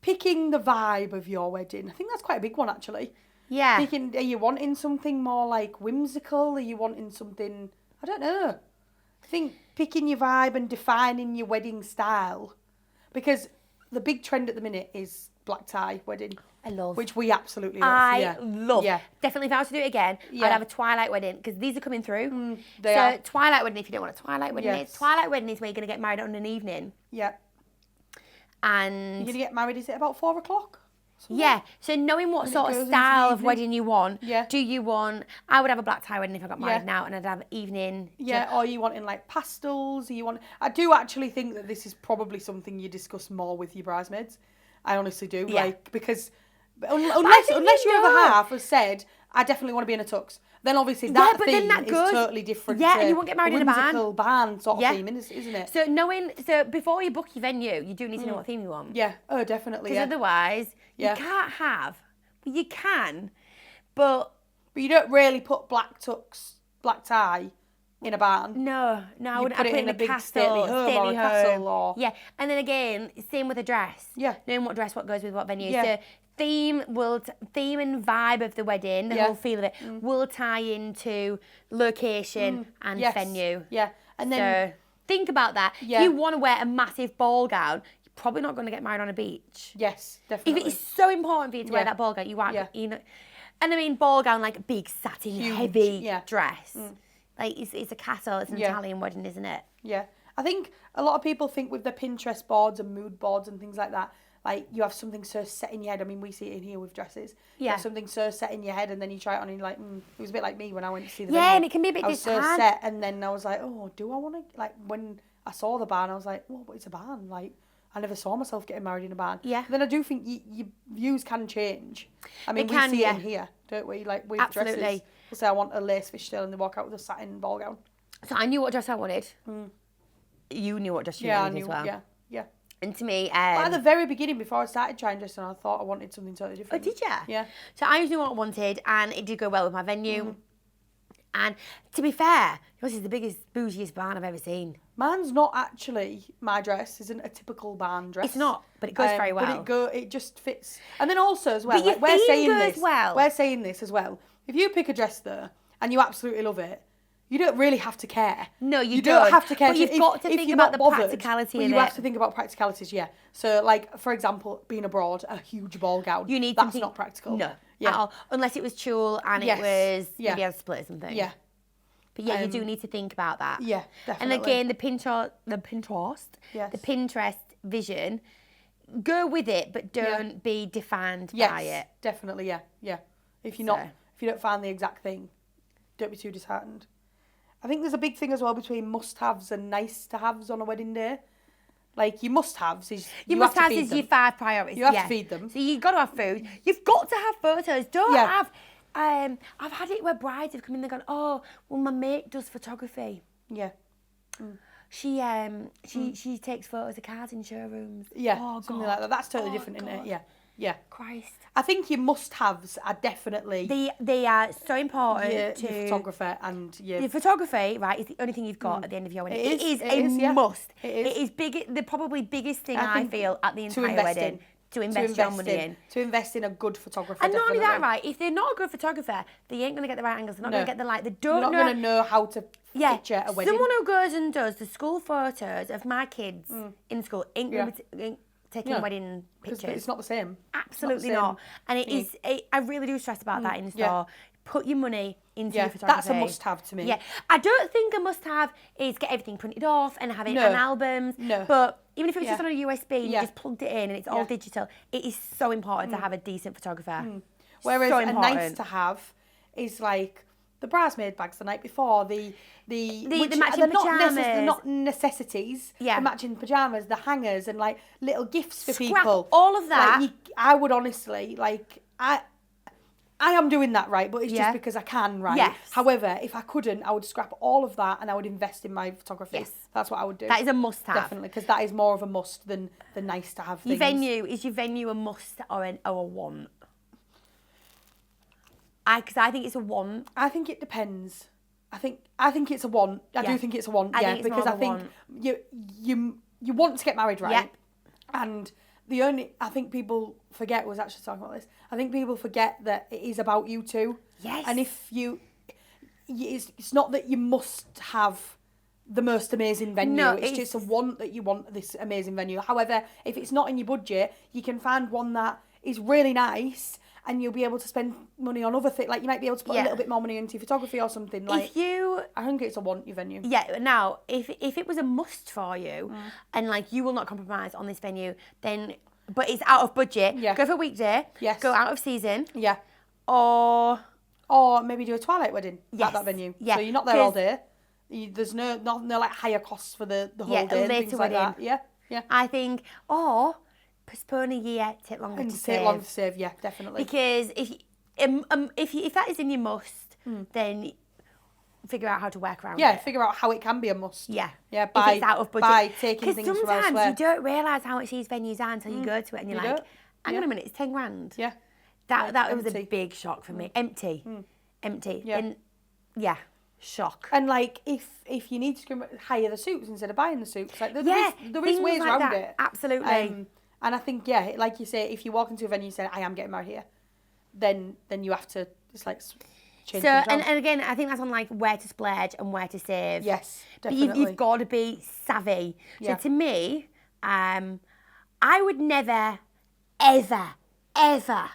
Speaker 1: Picking the vibe of your wedding. I think that's quite a big one, actually.
Speaker 2: Yeah.
Speaker 1: Are you wanting something more like whimsical? Are you wanting something, I don't know. I think picking your vibe and defining your wedding style. Because the big trend at the minute is black tie wedding.
Speaker 2: I love.
Speaker 1: Which we absolutely love.
Speaker 2: I love.
Speaker 1: Yeah.
Speaker 2: Definitely, if I was to do it again, I'd have a twilight wedding because these are coming through.
Speaker 1: They are.
Speaker 2: Twilight wedding, if you don't want a twilight wedding,
Speaker 1: Yes.
Speaker 2: twilight wedding is where you're going to get married on an evening.
Speaker 1: Yeah.
Speaker 2: And
Speaker 1: You're going to get married, is it about 4 o'clock?
Speaker 2: yeah, so knowing what
Speaker 1: And it
Speaker 2: sort
Speaker 1: goes
Speaker 2: of
Speaker 1: into the
Speaker 2: style of
Speaker 1: evening.
Speaker 2: wedding you want.
Speaker 1: Yeah.
Speaker 2: Do you want? I would have a black tie wedding if I got married
Speaker 1: Yeah.
Speaker 2: now, and I'd have evening.
Speaker 1: Yeah, or you wanting like pastels? I do actually think that this is probably something you discuss more with your bridesmaids. I honestly do.
Speaker 2: Yeah.
Speaker 1: Like, because unless
Speaker 2: think
Speaker 1: your
Speaker 2: you
Speaker 1: other
Speaker 2: know.
Speaker 1: half has said, I definitely want to be in a tux, then obviously that
Speaker 2: but
Speaker 1: theme
Speaker 2: then that
Speaker 1: is
Speaker 2: goes-
Speaker 1: totally different.
Speaker 2: Yeah,
Speaker 1: to
Speaker 2: and you won't get married in a barn.
Speaker 1: whimsical barn sort of
Speaker 2: Yeah.
Speaker 1: theme, isn't it?
Speaker 2: So before you book your venue, you do need to know what theme you want.
Speaker 1: Yeah. Oh, definitely.
Speaker 2: Because
Speaker 1: Yeah.
Speaker 2: otherwise,
Speaker 1: Yeah.
Speaker 2: you can't have. Well, you can, but
Speaker 1: But you don't really put black tie in a barn.
Speaker 2: no, I
Speaker 1: You
Speaker 2: wouldn't.
Speaker 1: put
Speaker 2: I'd
Speaker 1: it in a big stately home or a castle or-
Speaker 2: Yeah, and then again, same with a dress.
Speaker 1: Yeah.
Speaker 2: Knowing what dress, what goes with what venue.
Speaker 1: Yeah.
Speaker 2: So theme and vibe of the wedding, the
Speaker 1: Yeah.
Speaker 2: whole feel of it, will tie into location and
Speaker 1: Yes.
Speaker 2: venue.
Speaker 1: Yeah. And then
Speaker 2: So think about that.
Speaker 1: Yeah.
Speaker 2: If you want to wear a massive ball gown, you're probably not going to get married on a beach.
Speaker 1: yes,
Speaker 2: If
Speaker 1: definitely.
Speaker 2: it is so important for you to wear
Speaker 1: Yeah.
Speaker 2: that ball gown, you want,
Speaker 1: Yeah.
Speaker 2: you know, and I mean ball gown like a big satin
Speaker 1: Huge,
Speaker 2: heavy
Speaker 1: yeah.
Speaker 2: dress. Like it's a castle. It's an
Speaker 1: Yeah.
Speaker 2: Italian wedding, isn't it?
Speaker 1: Yeah. I think a lot of people think with the Pinterest boards and mood boards and things like that, like you have something so set in your head. I mean, we see it in here with dresses. You
Speaker 2: Yeah.
Speaker 1: have something so set in your head, and then you try it on and you're like, it was a bit like me when I went to see the
Speaker 2: Yeah,
Speaker 1: venue.
Speaker 2: and it can be a bit
Speaker 1: I was so
Speaker 2: disheartened.
Speaker 1: set, and then I was like, oh, do I want to, like, when I saw the barn, I was like, oh, but it's a barn. Like, I never saw myself getting married in a barn.
Speaker 2: Yeah.
Speaker 1: Then I do think your views can change. I mean,
Speaker 2: It can,
Speaker 1: we see
Speaker 2: yeah.
Speaker 1: it in here, don't we? Like, with
Speaker 2: Absolutely.
Speaker 1: dresses. We'll say, I want a lace fishtail, and they walk out with a satin ball gown.
Speaker 2: So I knew what dress I wanted. You knew what dress you
Speaker 1: Yeah, I
Speaker 2: wanted
Speaker 1: knew.
Speaker 2: as well.
Speaker 1: Yeah.
Speaker 2: And to me,
Speaker 1: But at the very beginning, before I started trying dressing, I thought I wanted something totally
Speaker 2: oh,
Speaker 1: different.
Speaker 2: did you?
Speaker 1: Yeah.
Speaker 2: So I knew what I wanted, and it did go well with my venue. And to be fair, yours is the biggest, bougiest barn I've ever seen.
Speaker 1: Mine's not actually, my dress isn't a typical barn dress.
Speaker 2: It's not, but it goes very well.
Speaker 1: But it just fits. And then also as well,
Speaker 2: But your
Speaker 1: like, we're
Speaker 2: theme
Speaker 1: saying
Speaker 2: goes
Speaker 1: this.
Speaker 2: well.
Speaker 1: We're saying this as well. If you pick a dress though, and you absolutely love it, you don't really have to care.
Speaker 2: No, you
Speaker 1: don't
Speaker 2: don't.
Speaker 1: have to care.
Speaker 2: But
Speaker 1: So
Speaker 2: you've got to
Speaker 1: if
Speaker 2: think
Speaker 1: you're
Speaker 2: about
Speaker 1: not
Speaker 2: the
Speaker 1: bothered,
Speaker 2: practicality
Speaker 1: but
Speaker 2: of
Speaker 1: you have
Speaker 2: it.
Speaker 1: to think about practicalities, yeah. So, like, for example, being abroad, a huge ball gown.
Speaker 2: You need
Speaker 1: That's
Speaker 2: something.
Speaker 1: not practical.
Speaker 2: No,
Speaker 1: Yeah.
Speaker 2: at all. Unless it was tulle and
Speaker 1: Yes.
Speaker 2: it was
Speaker 1: Yeah.
Speaker 2: maybe a split or something.
Speaker 1: Yeah.
Speaker 2: But yeah, you do need to think about that.
Speaker 1: Yeah,
Speaker 2: And
Speaker 1: definitely.
Speaker 2: again, the
Speaker 1: Yes.
Speaker 2: Pinterest vision, go with it, but don't be defined by it.
Speaker 1: Definitely, yeah. If you don't find the exact thing, don't be too disheartened. I think there's a big thing as well between must-haves and nice-to-haves on a wedding day. Like, your must-haves is
Speaker 2: Your
Speaker 1: you have to
Speaker 2: must-haves
Speaker 1: feed
Speaker 2: is
Speaker 1: them.
Speaker 2: your 5 priorities.
Speaker 1: You have to feed them.
Speaker 2: So you've got to have food. You've got to have photos. Don't
Speaker 1: Yeah.
Speaker 2: have... I've had it where brides have come in and gone, oh, well, my mate does photography.
Speaker 1: Yeah,
Speaker 2: She takes photos of cars in showrooms.
Speaker 1: yeah,
Speaker 2: Oh,
Speaker 1: something
Speaker 2: God.
Speaker 1: like that. That's totally
Speaker 2: Oh,
Speaker 1: different, isn't
Speaker 2: God.
Speaker 1: it? Yeah.
Speaker 2: Christ.
Speaker 1: I think your must-haves are definitely
Speaker 2: They are so important
Speaker 1: your
Speaker 2: to...
Speaker 1: photographer and your...
Speaker 2: The photography, right, is the only thing you've got at the end of your wedding.
Speaker 1: It is,
Speaker 2: a
Speaker 1: yeah.
Speaker 2: must.
Speaker 1: It is.
Speaker 2: It is the probably biggest thing
Speaker 1: I
Speaker 2: I
Speaker 1: think
Speaker 2: feel at the
Speaker 1: to
Speaker 2: entire
Speaker 1: invest
Speaker 2: wedding.
Speaker 1: in.
Speaker 2: To invest your money in.
Speaker 1: To invest in a good photographer.
Speaker 2: And not only that,
Speaker 1: definitely.
Speaker 2: right, if they're not a good photographer, they ain't going to get the right angles. They're not
Speaker 1: No.
Speaker 2: going to get the light. They
Speaker 1: You're
Speaker 2: don't
Speaker 1: not
Speaker 2: know.
Speaker 1: going to know how to picture a wedding.
Speaker 2: Someone who goes and does the school photos of my kids in school ain't going to be taking
Speaker 1: Yeah.
Speaker 2: wedding
Speaker 1: 'Cause
Speaker 2: pictures.
Speaker 1: it's not the same.
Speaker 2: Absolutely
Speaker 1: It's
Speaker 2: not.
Speaker 1: the same
Speaker 2: And it
Speaker 1: thing.
Speaker 2: is. I really do stress about that in store.
Speaker 1: yeah.
Speaker 2: Put your money into
Speaker 1: Yeah,
Speaker 2: your photography.
Speaker 1: that's a must-have to me.
Speaker 2: Yeah, I don't think a must-have is get everything printed off and have it
Speaker 1: No.
Speaker 2: on albums.
Speaker 1: No.
Speaker 2: But even if it was just
Speaker 1: Yeah.
Speaker 2: on a USB and you
Speaker 1: Yeah.
Speaker 2: just plugged it in and it's all
Speaker 1: Yeah.
Speaker 2: digital, it is so important to have a decent photographer.
Speaker 1: Whereas
Speaker 2: so
Speaker 1: a
Speaker 2: important.
Speaker 1: nice to have is like the bridesmaid bags the night before, the which
Speaker 2: matching
Speaker 1: they're not
Speaker 2: pyjamas.
Speaker 1: they're not necessities.
Speaker 2: Yeah.
Speaker 1: The matching pajamas, the hangers, and like little gifts for
Speaker 2: Scrap
Speaker 1: people.
Speaker 2: all of that.
Speaker 1: Like, I would honestly like I am doing that right, but it's
Speaker 2: Yeah.
Speaker 1: just because I can, right?
Speaker 2: Yes.
Speaker 1: However, if I couldn't, I would scrap all of that and I would invest in my photography.
Speaker 2: Yes.
Speaker 1: That's what I would do.
Speaker 2: That is a must-have.
Speaker 1: Definitely, because that is more of a must than the nice to have things.
Speaker 2: Is your venue a must or a want? Because I think it's a want.
Speaker 1: I think it depends. I think it's a want. I do think it's a want.
Speaker 2: I think it's
Speaker 1: because
Speaker 2: more
Speaker 1: I
Speaker 2: of a
Speaker 1: think you want to get married, right?
Speaker 2: Yep.
Speaker 1: And I think people forget, was actually talking about this. I think people forget that it is about you too.
Speaker 2: Yes.
Speaker 1: And if it's not that you must have the most amazing venue.
Speaker 2: No,
Speaker 1: it's just a want that you want this amazing venue. However, if it's not in your budget, you can find one that is really nice, and you'll be able to spend money on other things. Like, you might be able to put a little bit more money into photography or something. Like, I think it's a want, your venue.
Speaker 2: Yeah, now, if it was a must for you, and, like, you will not compromise on this venue, then, but it's out of budget, go for a weekday, go out of season.
Speaker 1: Yeah.
Speaker 2: Or
Speaker 1: maybe do a twilight wedding at that venue.
Speaker 2: Yeah.
Speaker 1: So you're not there all day. There's no like higher costs for the whole day and things like that. Yeah.
Speaker 2: I think, or postpone a year, take longer to save.
Speaker 1: Take longer to save, yeah, definitely.
Speaker 2: Because if that is in your must, then figure out how to work around it.
Speaker 1: Yeah, figure out how it can be a must.
Speaker 2: Yeah.
Speaker 1: Yeah,
Speaker 2: if it's out of budget.
Speaker 1: by taking things from elsewhere.
Speaker 2: Because sometimes you don't realise how much these venues are until you go to it and you're like, hang on a minute, it's 10 grand.
Speaker 1: Yeah.
Speaker 2: That was a big shock for me. Empty. Yeah. And shock.
Speaker 1: And like, if you need to hire the suits instead of buying the suits, like there is ways
Speaker 2: like
Speaker 1: around
Speaker 2: that.
Speaker 1: it.
Speaker 2: Absolutely.
Speaker 1: And I think, like you say, if you walk into a venue and say, I am getting married here, then you have to just like change things around.
Speaker 2: And again, I think that's on like where to splurge and where to save.
Speaker 1: Yes, definitely.
Speaker 2: But you've got to be savvy.
Speaker 1: Yeah.
Speaker 2: So to me, I would never, ever, ever,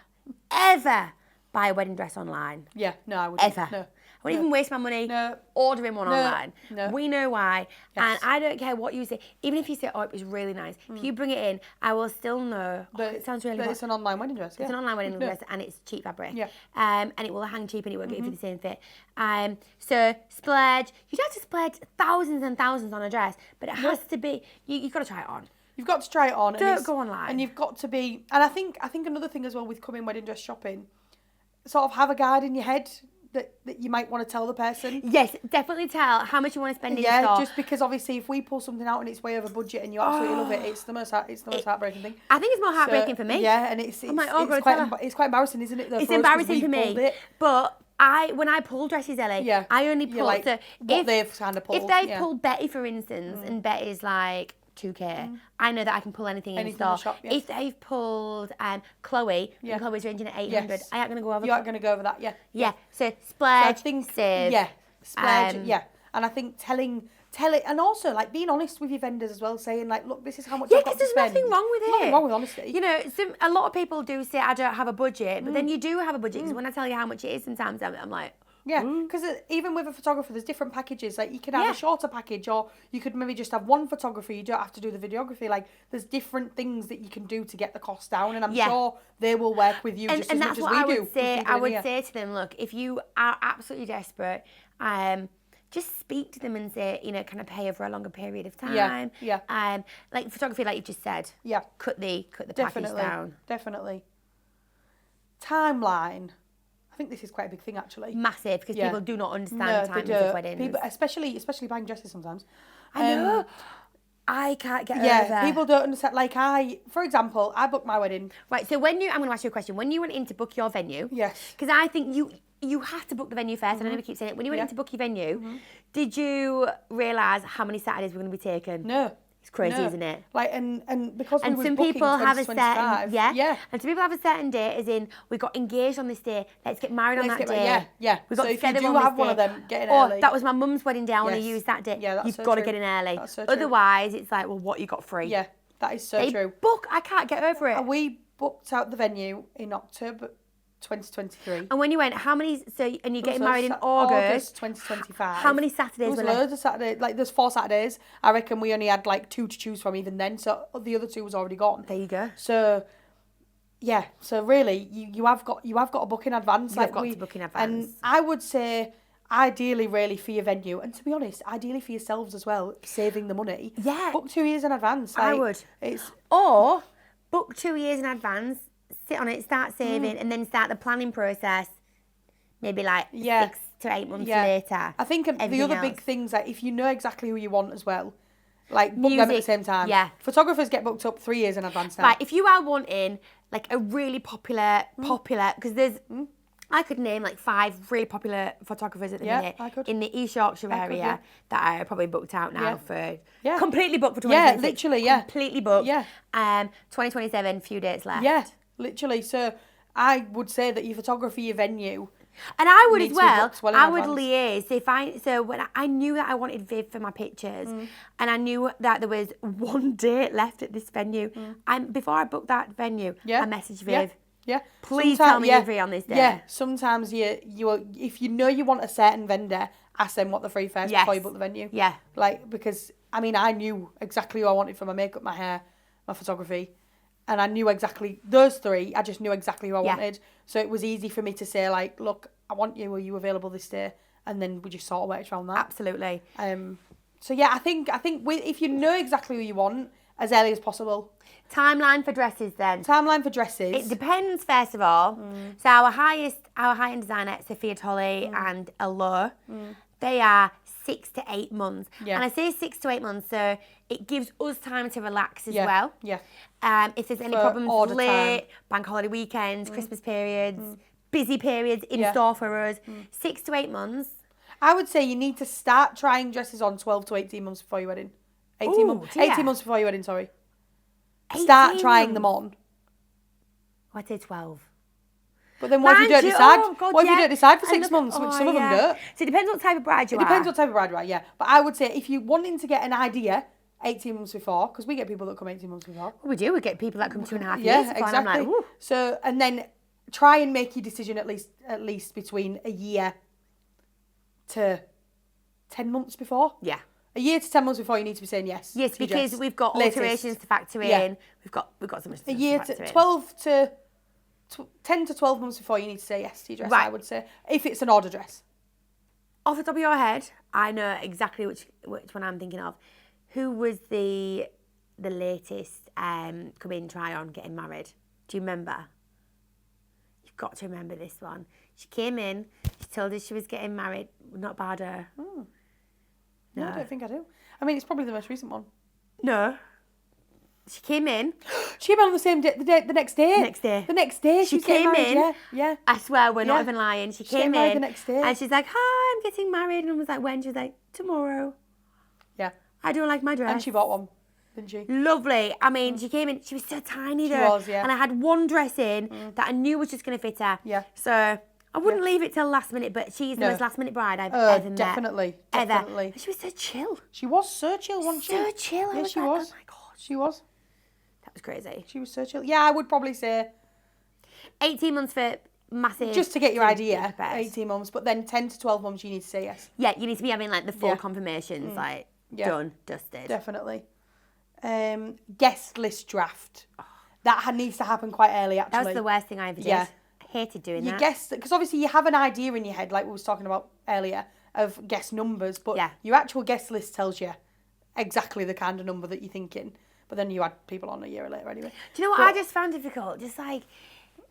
Speaker 2: ever buy a wedding dress online.
Speaker 1: Yeah, no, I wouldn't.
Speaker 2: Ever.
Speaker 1: No.
Speaker 2: I wouldn't even waste my money ordering one online.
Speaker 1: No.
Speaker 2: We know why.
Speaker 1: Yes.
Speaker 2: And I don't care what you say. Even if you say, it was really nice. If you bring it in, I will still know, it sounds really
Speaker 1: But it's an online wedding dress.
Speaker 2: It's an online wedding dress and it's cheap fabric.
Speaker 1: Yeah.
Speaker 2: And it will hang cheap and it won't give you the same fit. So splurge. You don't have to splurge thousands and thousands on a dress, but it has to be, you've got to try it on.
Speaker 1: You've got to try it on.
Speaker 2: Don't go online.
Speaker 1: And you've got to be, and I think another thing as well with coming wedding dress shopping, sort of have a guide in your head that you might want to tell the person.
Speaker 2: Yes, definitely tell how much you want to spend in store.
Speaker 1: Yeah, just because obviously if we pull something out and it's way over budget and you absolutely love it, it's the most heartbreaking thing.
Speaker 2: I think it's more heartbreaking for me.
Speaker 1: Yeah, and it's quite embarrassing, isn't it?
Speaker 2: It's embarrassing for me. But when I pull dresses, Ellie, I only pull
Speaker 1: they've kind of pulled.
Speaker 2: If they've pulled Betty, for instance, and Betty's like 2K, I know that I can pull anything in store.
Speaker 1: In the shop, yeah.
Speaker 2: If they've pulled Chloe, and Chloe's ranging at 800, I ain't going to go over.
Speaker 1: You aren't going to go over that, yeah.
Speaker 2: Yeah, so splurge, save.
Speaker 1: Yeah, splurge, And I think telling, and also like being honest with your vendors as well, saying like, look, this is how much I've got to spend.
Speaker 2: Yeah, because there's nothing wrong with it.
Speaker 1: Nothing wrong with honesty.
Speaker 2: You know, a lot of people do say, I don't have a budget, but then you do have a budget, because when I tell you how much it is, sometimes I'm like,
Speaker 1: yeah, because even with a photographer, there's different packages. Like, you can have a shorter package, or you could maybe just have one photographer. You don't have to do the videography. Like, there's different things that you can do to get the cost down, and I'm sure they will work with you just as much as we do.
Speaker 2: And that's what I would say to them, look, if you are absolutely desperate, just speak to them and say, can I pay over a longer period of time?
Speaker 1: Yeah.
Speaker 2: Like photography, like you just said.
Speaker 1: Yeah.
Speaker 2: Cut the package down.
Speaker 1: Definitely. Timeline. I think this is quite a big thing, actually.
Speaker 2: Massive, because people do not understand times of weddings.
Speaker 1: People, especially buying dresses sometimes.
Speaker 2: I know. I can't get over. Yeah,
Speaker 1: people don't understand. Like for example, I booked my wedding.
Speaker 2: Right, so I'm going to ask you a question. When you went in to book your venue,
Speaker 1: yes,
Speaker 2: because I think you have to book the venue first. I know we keep saying it. When you went in to book your venue, did you realise how many Saturdays were going to be taken?
Speaker 1: No.
Speaker 2: It's crazy, isn't it?
Speaker 1: Like, and because we were
Speaker 2: some
Speaker 1: booking
Speaker 2: people have a certain
Speaker 1: and
Speaker 2: some people have a certain date, as in we got engaged on this day. Let's get married on that day.
Speaker 1: Yeah.
Speaker 2: We got
Speaker 1: so if you do have one of them, get in early.
Speaker 2: That was my mum's wedding day. I want to use that day.
Speaker 1: Yeah, that's
Speaker 2: You've
Speaker 1: so
Speaker 2: got
Speaker 1: true.
Speaker 2: to get in early.
Speaker 1: That's so true.
Speaker 2: Otherwise, it's like, well, what you got free?
Speaker 1: Yeah, that is so true.
Speaker 2: Book. I can't get over it.
Speaker 1: We booked out the venue in October 2023.
Speaker 2: And when you went, how many? And you're getting married in August
Speaker 1: 2025.
Speaker 2: How many Saturdays were
Speaker 1: there? Loads of Saturdays. Like, there's 4 Saturdays. I reckon we only had like 2 to choose from even then. So the other 2 was already gone.
Speaker 2: There you go.
Speaker 1: So yeah. So really, you have got to book in advance.
Speaker 2: You've got to book in advance.
Speaker 1: And I would say, ideally, really for your venue, and to be honest, ideally for yourselves as well, saving the money.
Speaker 2: Yeah.
Speaker 1: Book 2 years in advance.
Speaker 2: I would. Or book 2 years in advance. Sit on it, start saving, and then start the planning process. Maybe like 6 to 8 months later.
Speaker 1: I think the other big things, like if you know exactly who you want as well, like book them at the same time.
Speaker 2: Yeah.
Speaker 1: Photographers get booked up 3 years in advance now.
Speaker 2: Right, if you are wanting like a really popular, because there's I could name like 5 really popular photographers at the minute
Speaker 1: I could.
Speaker 2: in the East Yorkshire area
Speaker 1: yeah.
Speaker 2: that are probably booked out now for completely booked for
Speaker 1: Yeah,
Speaker 2: 2026.
Speaker 1: literally, yeah.
Speaker 2: Completely booked.
Speaker 1: Yeah.
Speaker 2: 2027, few dates left.
Speaker 1: Yeah, literally. So I would say that your photography, your venue.
Speaker 2: And I would as
Speaker 1: needs to be
Speaker 2: well.
Speaker 1: booked well in
Speaker 2: I would
Speaker 1: advance.
Speaker 2: liaise so when I knew that I wanted Viv for my pictures, and I knew that there was one date left at this venue. And before I booked that venue, I messaged Viv.
Speaker 1: Yeah.
Speaker 2: Please tell me you're free on this day.
Speaker 1: Yeah. Sometimes you if you know you want a certain vendor, ask them what they're free first before you book the venue.
Speaker 2: Yeah.
Speaker 1: Like, because I mean, I knew exactly who I wanted for my makeup, my hair, my photography. And I knew exactly those 3. I just knew exactly who I wanted. So it was easy for me to say, like, look, I want you. Are you available this day? And then we just sort of worked around that.
Speaker 2: Absolutely.
Speaker 1: So yeah, I think if you know exactly who you want, as early as possible.
Speaker 2: Timeline for dresses then.
Speaker 1: Timeline for dresses.
Speaker 2: It depends, first of all. So our high-end designer, Sophia Tolley and Allure, they are 6 to 8 months.
Speaker 1: Yeah.
Speaker 2: And I say 6 to 8 months, so it gives us time to relax as well.
Speaker 1: Yeah.
Speaker 2: If there's any
Speaker 1: For
Speaker 2: problems
Speaker 1: order
Speaker 2: late,
Speaker 1: time.
Speaker 2: bank holiday weekends, Christmas periods, busy periods in store for us, 6 to 8 months.
Speaker 1: I would say you need to start trying dresses on 12 to 18 months before your wedding. 18 months before your wedding, sorry. Start trying them on.
Speaker 2: Oh, I'd say 12.
Speaker 1: But then what if you don't decide?
Speaker 2: Oh, God,
Speaker 1: what if you don't decide for 6 months, which some of them don't?
Speaker 2: So it depends what type of bride you are.
Speaker 1: It depends what type of bride you are, yeah. But I would say if you're wanting to get an idea 18 months before, because we get people that come 18 months before.
Speaker 2: Well, we do. We get people that come 2.5 years
Speaker 1: Yeah,
Speaker 2: before.
Speaker 1: exactly.
Speaker 2: And I'm like, ooh.
Speaker 1: So, and then try and make your decision at least between a year to 10 months before.
Speaker 2: Yeah.
Speaker 1: A year to 10 months before you need to be saying yes.
Speaker 2: Yes, because we've got
Speaker 1: latest.
Speaker 2: alterations to factor in.
Speaker 1: Yeah.
Speaker 2: We've got so much
Speaker 1: A year
Speaker 2: to factor in.
Speaker 1: 10 to 12 months before you need to say yes to your dress,
Speaker 2: Right.
Speaker 1: I would say. If it's an order dress.
Speaker 2: Off the top of your head, I know exactly which one I'm thinking of. Who was the latest come in, try on, getting married? Do you remember? You've got to remember this one. She came in, she told us she was getting married. Not Banter.
Speaker 1: No, I don't think I do. I mean, it's probably the most recent one.
Speaker 2: No. She came in.
Speaker 1: She came in on the same day, the next day.
Speaker 2: The next day.
Speaker 1: She
Speaker 2: She came
Speaker 1: married,
Speaker 2: in.
Speaker 1: Yeah.
Speaker 2: I swear, we're not
Speaker 1: Yeah.
Speaker 2: even lying. She
Speaker 1: getting
Speaker 2: came
Speaker 1: married
Speaker 2: in.
Speaker 1: the next day.
Speaker 2: And she's like, hi, I'm getting married. And I was like, when? She was like, tomorrow.
Speaker 1: Yeah.
Speaker 2: I don't like my dress.
Speaker 1: And she bought one, didn't she?
Speaker 2: Lovely. I mean, she came in, she was so tiny though.
Speaker 1: was, yeah.
Speaker 2: And I had one dress in that I knew was just going to fit her.
Speaker 1: Yeah.
Speaker 2: So I wouldn't leave it till last minute, but she's the
Speaker 1: No.
Speaker 2: most last minute bride I've ever met.
Speaker 1: Definitely.
Speaker 2: Ever.
Speaker 1: Definitely.
Speaker 2: And she was so chill.
Speaker 1: She was so chill, wasn't she?
Speaker 2: So chill. I
Speaker 1: Yeah,
Speaker 2: was
Speaker 1: she
Speaker 2: like,
Speaker 1: was.
Speaker 2: oh my God.
Speaker 1: She was.
Speaker 2: That was crazy.
Speaker 1: She was so chill. Yeah, I would probably say
Speaker 2: 18 months for massive.
Speaker 1: just to get your idea,
Speaker 2: best.
Speaker 1: 18 months, but then 10 to 12 months you need to say yes.
Speaker 2: Yeah, you need to be having like the full
Speaker 1: Yeah.
Speaker 2: confirmations, like
Speaker 1: Yeah.
Speaker 2: done, dusted.
Speaker 1: Definitely. Guest list draft. That needs to happen quite early, actually.
Speaker 2: That was the worst thing I ever did.
Speaker 1: Yeah.
Speaker 2: I hated doing
Speaker 1: You
Speaker 2: that.
Speaker 1: guess, because obviously you have an idea in your head, like we was talking about earlier, of guest numbers, but
Speaker 2: Yeah.
Speaker 1: your actual guest list tells you exactly the kind of number that you're thinking. But then you add people on a year later anyway.
Speaker 2: Do you know what
Speaker 1: But-
Speaker 2: I just found difficult? Just like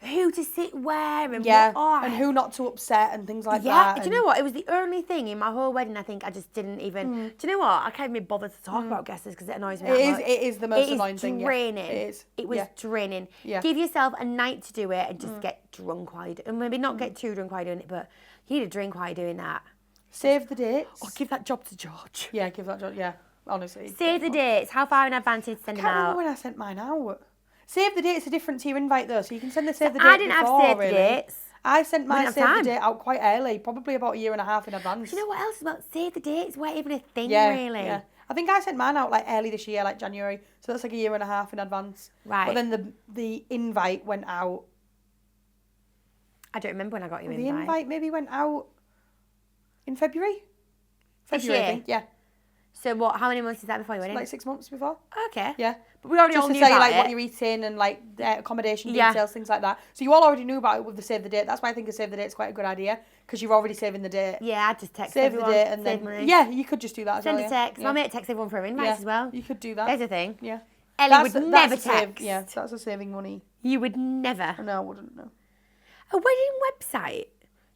Speaker 2: who to sit where and
Speaker 1: Yeah,
Speaker 2: what.
Speaker 1: and who not to upset and things like
Speaker 2: Yeah,
Speaker 1: that.
Speaker 2: do you know what? It was the only thing in my whole wedding I think I just didn't even... Do you know what? I can't even bother to talk about guests because it annoys me that much.
Speaker 1: It is the most annoying thing. Yeah.
Speaker 2: Draining.
Speaker 1: It is.
Speaker 2: It was
Speaker 1: Yeah.
Speaker 2: draining.
Speaker 1: Yeah.
Speaker 2: Give yourself a night to do it and just get drunk while you do it. And maybe not get too drunk while you're doing it, but you need a drink while you're doing that.
Speaker 1: Save the dates.
Speaker 2: Or give that job to George.
Speaker 1: Yeah, give that job. Yeah, honestly.
Speaker 2: Save the dates. How far in advance did you send
Speaker 1: I
Speaker 2: them
Speaker 1: can't remember
Speaker 2: out?
Speaker 1: when I sent mine out. Save the date's a different to your invite though, so you can send the save the date
Speaker 2: I didn't have
Speaker 1: before,
Speaker 2: save the
Speaker 1: really.
Speaker 2: dates.
Speaker 1: I sent my
Speaker 2: didn't have
Speaker 1: save the
Speaker 2: time.
Speaker 1: date out quite early, probably about a year and a half in advance.
Speaker 2: Do you know what else about save the dates? Weren't even a thing,
Speaker 1: Yeah,
Speaker 2: really.
Speaker 1: yeah. I think I sent mine out like early this year, like January. So that's like a year and a half in advance.
Speaker 2: Right.
Speaker 1: But then the invite went out.
Speaker 2: I don't remember when I got your
Speaker 1: The
Speaker 2: invite.
Speaker 1: invite maybe went out in February.
Speaker 2: This
Speaker 1: February, I
Speaker 2: year?
Speaker 1: think. Yeah.
Speaker 2: So what? How many months is that before you went in?
Speaker 1: Like 6 months before.
Speaker 2: Okay.
Speaker 1: Yeah.
Speaker 2: But we already
Speaker 1: Just
Speaker 2: all
Speaker 1: to
Speaker 2: knew
Speaker 1: tell you
Speaker 2: about
Speaker 1: like
Speaker 2: it.
Speaker 1: what you're eating and like accommodation
Speaker 2: Yeah.
Speaker 1: details, things like that. So you all already knew about it with the save the date. That's why I think a save the date is quite a good idea because you're already saving the date.
Speaker 2: Yeah, I just text
Speaker 1: Save
Speaker 2: everyone.
Speaker 1: the date and
Speaker 2: save
Speaker 1: then
Speaker 2: money.
Speaker 1: yeah, you could just do that as
Speaker 2: Send
Speaker 1: well.
Speaker 2: a text.
Speaker 1: Yeah.
Speaker 2: My mate texts everyone for her invites
Speaker 1: Yeah.
Speaker 2: as well.
Speaker 1: You could do that.
Speaker 2: There's a thing.
Speaker 1: Yeah.
Speaker 2: Ellie would
Speaker 1: That's
Speaker 2: never
Speaker 1: a save,
Speaker 2: text.
Speaker 1: yeah, that's a saving money.
Speaker 2: You would never.
Speaker 1: No, I wouldn't know.
Speaker 2: A wedding website.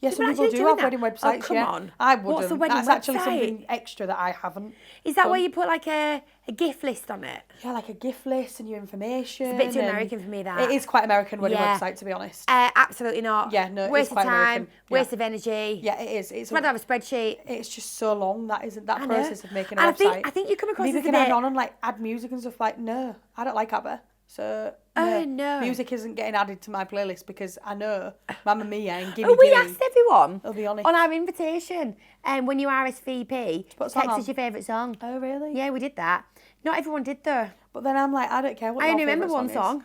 Speaker 1: Yeah, some people
Speaker 2: actually
Speaker 1: do
Speaker 2: doing
Speaker 1: have
Speaker 2: that?
Speaker 1: wedding websites.
Speaker 2: Oh, come
Speaker 1: yeah.
Speaker 2: on.
Speaker 1: I wouldn't.
Speaker 2: What's a wedding
Speaker 1: That's actually
Speaker 2: website?
Speaker 1: something extra that I haven't.
Speaker 2: Is that
Speaker 1: done.
Speaker 2: where you put like a gift list on it?
Speaker 1: Yeah, like a gift list and your information.
Speaker 2: It's a bit too
Speaker 1: and
Speaker 2: American for me, that.
Speaker 1: It is quite American wedding
Speaker 2: Yeah.
Speaker 1: website, to be honest.
Speaker 2: Absolutely not.
Speaker 1: Yeah, no, it's
Speaker 2: waste of
Speaker 1: quite
Speaker 2: time,
Speaker 1: American. Yeah.
Speaker 2: waste of energy.
Speaker 1: Yeah, it is. It's
Speaker 2: I'd rather have a spreadsheet.
Speaker 1: It's just so long, that process of making a
Speaker 2: And
Speaker 1: website.
Speaker 2: I think you come across
Speaker 1: Maybe
Speaker 2: as
Speaker 1: we
Speaker 2: a
Speaker 1: can
Speaker 2: bit...
Speaker 1: add on and like add music and stuff. Like, no, I don't like ABBA, so
Speaker 2: no.
Speaker 1: music isn't getting added to my playlist because I know Mamma Mia and Gimme
Speaker 2: Oh, we
Speaker 1: Gimme.
Speaker 2: asked everyone
Speaker 1: I'll be honest.
Speaker 2: on our invitation, and when you RSVP,
Speaker 1: put a song
Speaker 2: text
Speaker 1: on?
Speaker 2: us your favourite song.
Speaker 1: Oh, really?
Speaker 2: Yeah, we did that. Not everyone did though.
Speaker 1: But then I'm like, I don't care what
Speaker 2: I
Speaker 1: your
Speaker 2: only remember
Speaker 1: favourite
Speaker 2: one song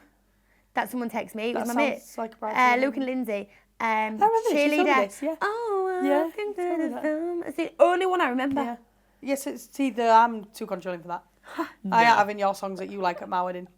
Speaker 2: that someone texted me. It was
Speaker 1: That
Speaker 2: my mate,
Speaker 1: sounds like a Bridal
Speaker 2: Luke and Lindsay.
Speaker 1: I remember this. She told me
Speaker 2: Cheerleader.
Speaker 1: this, yeah.
Speaker 2: Oh, I
Speaker 1: Yeah,
Speaker 2: think
Speaker 1: tell me
Speaker 2: that
Speaker 1: that.
Speaker 2: it's the only one I remember.
Speaker 1: Yeah. Yes, it's either I'm too controlling for that. I ain't having your songs that you like at my wedding.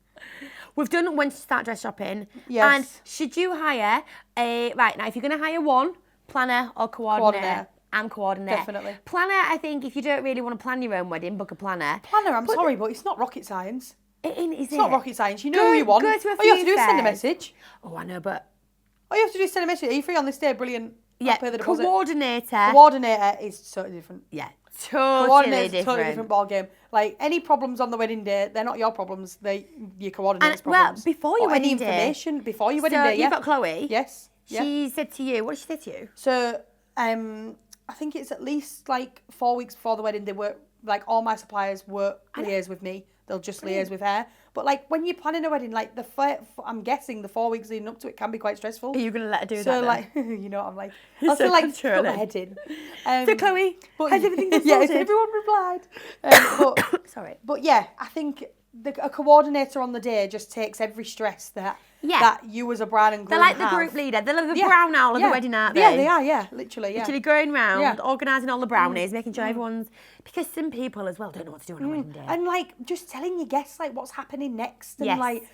Speaker 2: We've done when to start dress shopping.
Speaker 1: Yes.
Speaker 2: And should you hire right now, if you're going to hire one, planner or coordinator. I'm coordinator.
Speaker 1: Definitely.
Speaker 2: Planner, I think if you don't really want to plan your own wedding, book a planner.
Speaker 1: Planner, I'm sorry, but it's not rocket science.
Speaker 2: It's
Speaker 1: not rocket science. You know who you want.
Speaker 2: Go to a
Speaker 1: All you have to
Speaker 2: few
Speaker 1: do is send a
Speaker 2: fairs.
Speaker 1: message.
Speaker 2: Oh, I know, but...
Speaker 1: All you have to do is send a message. Are you free on this day? Brilliant.
Speaker 2: Yeah,
Speaker 1: I'll pay the deposit.
Speaker 2: coordinator.
Speaker 1: Coordinator is totally different.
Speaker 2: Yeah, totally
Speaker 1: Coordinator is a
Speaker 2: different.
Speaker 1: totally different ball game. Like, any problems on the wedding day, they're not your problems. They're your coordinator's
Speaker 2: And, well,
Speaker 1: problems.
Speaker 2: before your
Speaker 1: or any
Speaker 2: wedding day.
Speaker 1: information before your wedding
Speaker 2: So
Speaker 1: day. Yeah.
Speaker 2: you've got Chloe.
Speaker 1: Yes. Yeah.
Speaker 2: She said to you, what did she say to you?
Speaker 1: So, I think it's at least like 4 weeks before the wedding. They work, like, all my suppliers work liaise with me. They'll just liaise with her. But like when you're planning a wedding, like I'm guessing the 4 weeks leading up to it can be quite stressful.
Speaker 2: Are you going to let her do that?
Speaker 1: So
Speaker 2: then?
Speaker 1: like, you know what I'm like.
Speaker 2: You're
Speaker 1: I'll still
Speaker 2: so
Speaker 1: like put my
Speaker 2: controlling.
Speaker 1: head in.
Speaker 2: So Chloe,
Speaker 1: but,
Speaker 2: has everything been
Speaker 1: yeah,
Speaker 2: sorted?
Speaker 1: everyone replied. But
Speaker 2: Sorry.
Speaker 1: But yeah, I think a coordinator on the day just takes every stress that you as a bride and groom
Speaker 2: They're like the
Speaker 1: have.
Speaker 2: group leader. They're like the brown owl of the wedding, aren't they?
Speaker 1: Yeah, they are, yeah. Literally, yeah.
Speaker 2: Literally going round, organising all the brownies, making sure everyone's... Because some people as well don't know what to do on a wedding day.
Speaker 1: And like just telling your guests like what's happening next and
Speaker 2: Yes.
Speaker 1: like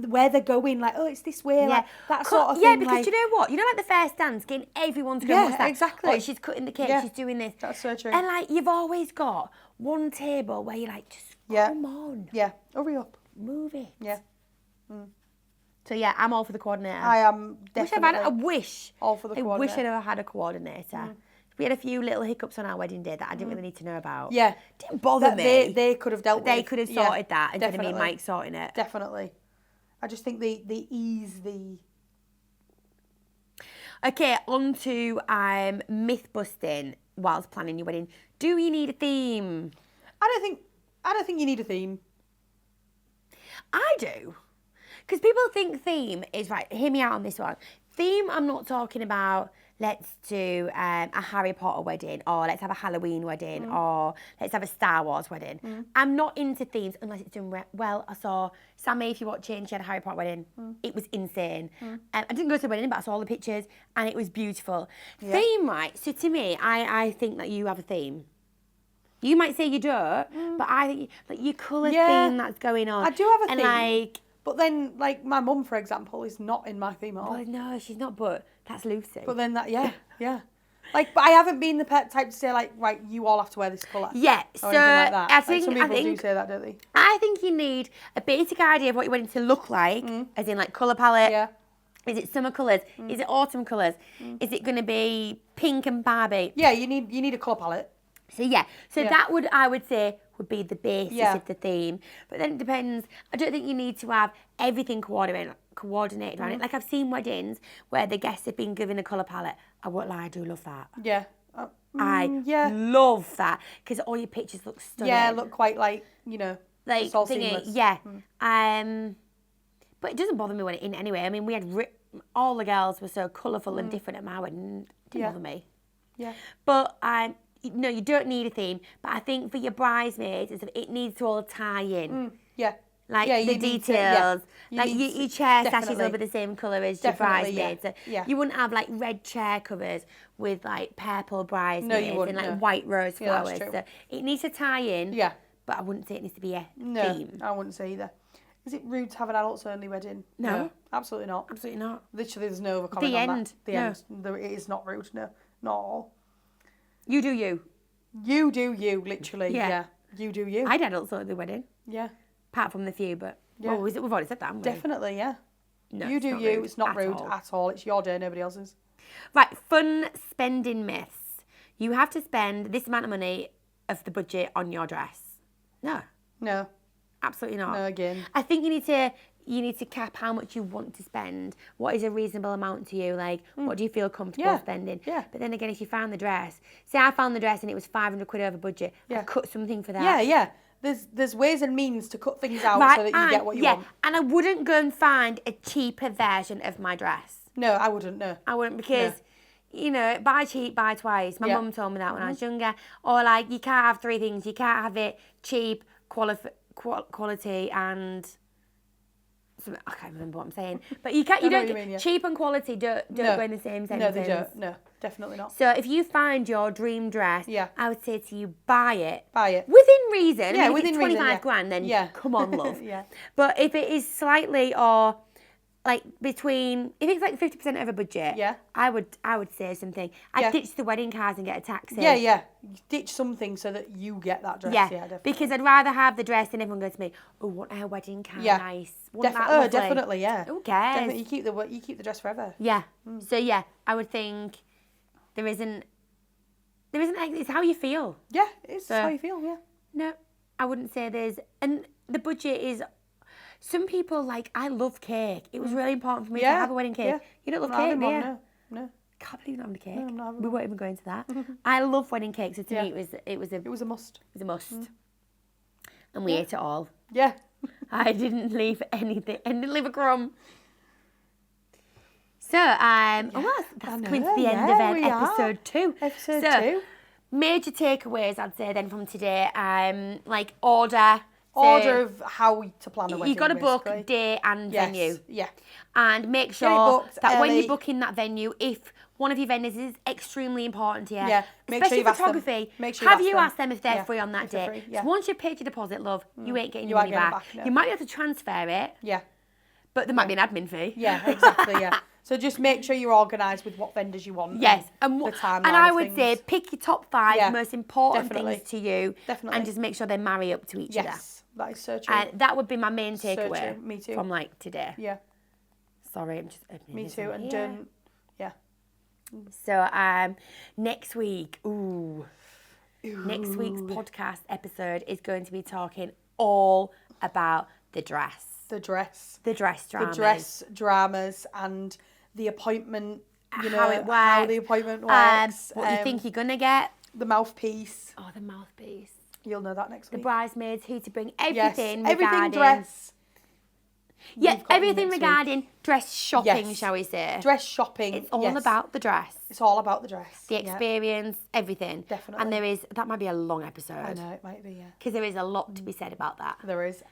Speaker 1: where they're going, like, oh, it's this way, like that sort of thing.
Speaker 2: Yeah, because
Speaker 1: like,
Speaker 2: you know what? You know, like the first dance, getting everyone to go
Speaker 1: Yeah,
Speaker 2: and watch that.
Speaker 1: exactly.
Speaker 2: Oh, she's cutting the cake,
Speaker 1: Yeah.
Speaker 2: she's doing this.
Speaker 1: That's so true.
Speaker 2: And like, you've always got one table where you're like, just come on.
Speaker 1: Yeah, hurry up.
Speaker 2: Move it.
Speaker 1: Yeah.
Speaker 2: So yeah, I'm all for the coordinator.
Speaker 1: I am definitely.
Speaker 2: I wish
Speaker 1: all for the
Speaker 2: I wish
Speaker 1: coordinator.
Speaker 2: I'd have had a coordinator. We had a few little hiccups on our wedding day that I didn't really need to know about.
Speaker 1: Yeah.
Speaker 2: Didn't bother
Speaker 1: That
Speaker 2: me.
Speaker 1: They could have dealt with.
Speaker 2: They could have sorted that instead of me and
Speaker 1: definitely.
Speaker 2: Mike sorting it.
Speaker 1: Definitely. I just think the ease,
Speaker 2: Okay, on to myth busting whilst planning your wedding. Do you need a theme?
Speaker 1: I don't think you need a theme.
Speaker 2: I do. Because people think theme is, right, hear me out on this one. Theme, I'm not talking about let's do a Harry Potter wedding or let's have a Halloween wedding or let's have a Star Wars wedding. I'm not into themes unless it's done well. I saw Sammy, if you're watching, she had a Harry Potter wedding. It was insane. I didn't go to the wedding, but I saw all the pictures and it was beautiful.
Speaker 1: Yeah.
Speaker 2: Theme, right, so to me, I think that you have a theme. You might say you don't, but I think like your colour theme that's going on.
Speaker 1: I do have a
Speaker 2: and
Speaker 1: theme.
Speaker 2: Like,
Speaker 1: but then, like, my mum, for example, is not in my theme at all.
Speaker 2: well, no, she's not, but that's Lucy.
Speaker 1: But then that, yeah. Like, but I haven't been the type to say, like, right, you all have to wear this colour.
Speaker 2: Yeah,
Speaker 1: Or anything like that.
Speaker 2: I
Speaker 1: Like,
Speaker 2: think
Speaker 1: some people do say that, don't they?
Speaker 2: I think you need a basic idea of what you want it to look like, as in like colour palette.
Speaker 1: Yeah.
Speaker 2: Is it summer colours? Is it autumn colours? Is it going to be pink and Barbie?
Speaker 1: Yeah, you need a colour palette.
Speaker 2: So that would, I would say, would be the basis of the theme. But then it depends. I don't think you need to have everything coordinated around it. Like I've seen weddings where the guests have been given a colour palette. I won't lie, I do love that.
Speaker 1: Yeah.
Speaker 2: I love that because all your pictures look stunning.
Speaker 1: Yeah, look quite like, you know,
Speaker 2: like
Speaker 1: it's all
Speaker 2: thingy,
Speaker 1: seamless.
Speaker 2: yeah. But it doesn't bother me when in anyway. I mean, we had all the girls were so colourful and different at my wedding. It didn't bother me.
Speaker 1: Yeah.
Speaker 2: But no, you don't need a theme. But I think for your bridesmaids, it needs to all tie in.
Speaker 1: Yeah.
Speaker 2: Like
Speaker 1: Yeah,
Speaker 2: the
Speaker 1: you need to-
Speaker 2: details,
Speaker 1: you
Speaker 2: like
Speaker 1: need
Speaker 2: your
Speaker 1: to-
Speaker 2: chair sashes
Speaker 1: definitely.
Speaker 2: will be the same colour as your
Speaker 1: Definitely,
Speaker 2: bridesmaids.
Speaker 1: yeah. Yeah.
Speaker 2: You wouldn't have like red chair covers with like purple bridesmaids
Speaker 1: wouldn't,
Speaker 2: and like
Speaker 1: no.
Speaker 2: white rose
Speaker 1: Yeah, that's
Speaker 2: flowers.
Speaker 1: true.
Speaker 2: So it needs to tie in.
Speaker 1: Yeah.
Speaker 2: But I wouldn't say it needs to be a
Speaker 1: No,
Speaker 2: theme.
Speaker 1: I wouldn't say either. Is it rude to have an adults only wedding?
Speaker 2: No.
Speaker 1: Absolutely not.
Speaker 2: Absolutely not.
Speaker 1: Literally, there's no other comment
Speaker 2: The
Speaker 1: on
Speaker 2: end.
Speaker 1: that. The
Speaker 2: No.
Speaker 1: end. It is not rude. No, not at all.
Speaker 2: You do you.
Speaker 1: You do you, literally.
Speaker 2: Yeah.
Speaker 1: Yeah. You do you.
Speaker 2: I did also at the wedding,
Speaker 1: Yeah.
Speaker 2: apart from the few, but
Speaker 1: Yeah.
Speaker 2: we've already said that, haven't we?
Speaker 1: Definitely, yeah.
Speaker 2: No,
Speaker 1: you
Speaker 2: it's
Speaker 1: do
Speaker 2: not
Speaker 1: you.
Speaker 2: rude
Speaker 1: It's not
Speaker 2: at
Speaker 1: rude
Speaker 2: all.
Speaker 1: at all. It's your day, nobody else's.
Speaker 2: Right, fun spending myths. You have to spend this amount of money of the budget on your dress. No,
Speaker 1: No.
Speaker 2: absolutely not.
Speaker 1: No, again.
Speaker 2: I think you need to cap how much you want to spend. What is a reasonable amount to you? Like, what do you feel comfortable spending?
Speaker 1: Yeah.
Speaker 2: But then again, if you found the dress, say I found the dress and it was 500 quid over budget, I'd cut something for that.
Speaker 1: Yeah, yeah. There's ways and means to cut things out so that you get what you want.
Speaker 2: And I wouldn't go and find a cheaper version of my dress.
Speaker 1: No, I wouldn't, no.
Speaker 2: I wouldn't because, you know, buy cheap, buy twice. My mum told me that when I was younger. Or like, you can't have three things. You can't have it cheap, quality and... I can't remember what I'm saying. But you can't. You don't. Cheap and quality don't go in the same sentence.
Speaker 1: No, they don't. No, definitely not.
Speaker 2: So if you find your dream dress, I would say to you, buy it.
Speaker 1: Buy it.
Speaker 2: Within reason.
Speaker 1: Yeah,
Speaker 2: if
Speaker 1: within
Speaker 2: it's
Speaker 1: reason.
Speaker 2: 25 grand, then come on, love.
Speaker 1: Yeah.
Speaker 2: But if it is slightly or like between, if it's like 50% of a budget, I would say something. I'd ditch the wedding cards and get a taxi.
Speaker 1: Yeah, yeah. Ditch something so that you get that dress. Yeah, definitely.
Speaker 2: Because I'd rather have the dress than everyone goes to me, oh, want our wedding card nice.
Speaker 1: Definitely, yeah.
Speaker 2: Who cares?
Speaker 1: Definitely, you keep the dress forever.
Speaker 2: Yeah. So yeah, I would think there isn't it's how you feel.
Speaker 1: Yeah, it's how you feel, yeah.
Speaker 2: No, I wouldn't say there's, and the budget is, some people like, I love cake. It was really important for me to have a wedding cake. Yeah. You don't love cake, do you?
Speaker 1: No.
Speaker 2: Can't believe you're not having a cake.
Speaker 1: No, I'm not having
Speaker 2: we won't even go into that. I love wedding cakes, so to me it was a
Speaker 1: must.
Speaker 2: It was a must. And we ate it all.
Speaker 1: Yeah.
Speaker 2: I didn't leave anything. I didn't leave a crumb. So, that's coming to the end of episode 2.
Speaker 1: Episode 2.
Speaker 2: Major takeaways, I'd say, then from today. Like order.
Speaker 1: Order of how to plan a wedding.
Speaker 2: You've got to book day and venue.
Speaker 1: Yeah.
Speaker 2: And make sure that when
Speaker 1: early.
Speaker 2: you're booking that venue, if one of your vendors is extremely important to you,
Speaker 1: make
Speaker 2: especially
Speaker 1: sure
Speaker 2: photography,
Speaker 1: have
Speaker 2: you ask them if they're free on that day.
Speaker 1: Yeah.
Speaker 2: So once you've paid your deposit, love, you ain't getting your money back.
Speaker 1: No.
Speaker 2: You might be able to transfer it.
Speaker 1: Yeah.
Speaker 2: But there might be an admin fee.
Speaker 1: Yeah, exactly, yeah. So just make sure you're organised with what vendors you want.
Speaker 2: Yes.
Speaker 1: And the timeline
Speaker 2: and I would say pick your top 5 most important
Speaker 1: definitely.
Speaker 2: things to you.
Speaker 1: Definitely.
Speaker 2: And just make sure they marry up to each other.
Speaker 1: Yes, that is so true.
Speaker 2: That would be my main takeaway.
Speaker 1: Me too.
Speaker 2: From like today.
Speaker 1: Yeah.
Speaker 2: Sorry, I'm just admitting.
Speaker 1: Me too. And don't,
Speaker 2: So next week, next week's podcast episode is going to be talking all about the dress.
Speaker 1: The dress.
Speaker 2: The dress dramas.
Speaker 1: The dress dramas and the appointment,
Speaker 2: how it works.
Speaker 1: How the appointment works.
Speaker 2: What you think you're going to get.
Speaker 1: The mouthpiece.
Speaker 2: Oh, the mouthpiece.
Speaker 1: You'll know that next week.
Speaker 2: The bridesmaids, who to bring, everything
Speaker 1: everything dress.
Speaker 2: Yeah, everything regarding dress shopping, shall we say.
Speaker 1: Dress shopping.
Speaker 2: It's all about the dress.
Speaker 1: It's all about the dress.
Speaker 2: The experience, everything.
Speaker 1: Definitely.
Speaker 2: And that might be a long episode.
Speaker 1: I know, it might be, yeah.
Speaker 2: Because there is a lot to be said about that.
Speaker 1: There is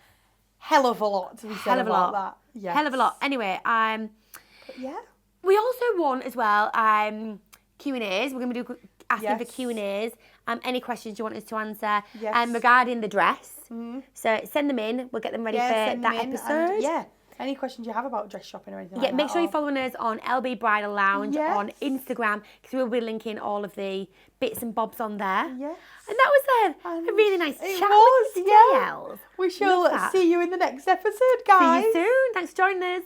Speaker 1: hell of a lot to be said about that. Yes.
Speaker 2: Hell of a lot. Anyway,
Speaker 1: yeah.
Speaker 2: We also want as well Q&As. We're going to be asking for Q&As. Any questions you want us to answer regarding the dress. So send them in. We'll get them ready for that episode.
Speaker 1: And, any questions you have about dress shopping or anything like that.
Speaker 2: Yeah, make sure you're following us on LB Bridal Lounge on Instagram, because we'll be linking all of the bits and bobs on there.
Speaker 1: Yes.
Speaker 2: And that was a really nice chat with you today, Els.
Speaker 1: We shall see you in the next episode, guys.
Speaker 2: See you soon. Thanks for joining us.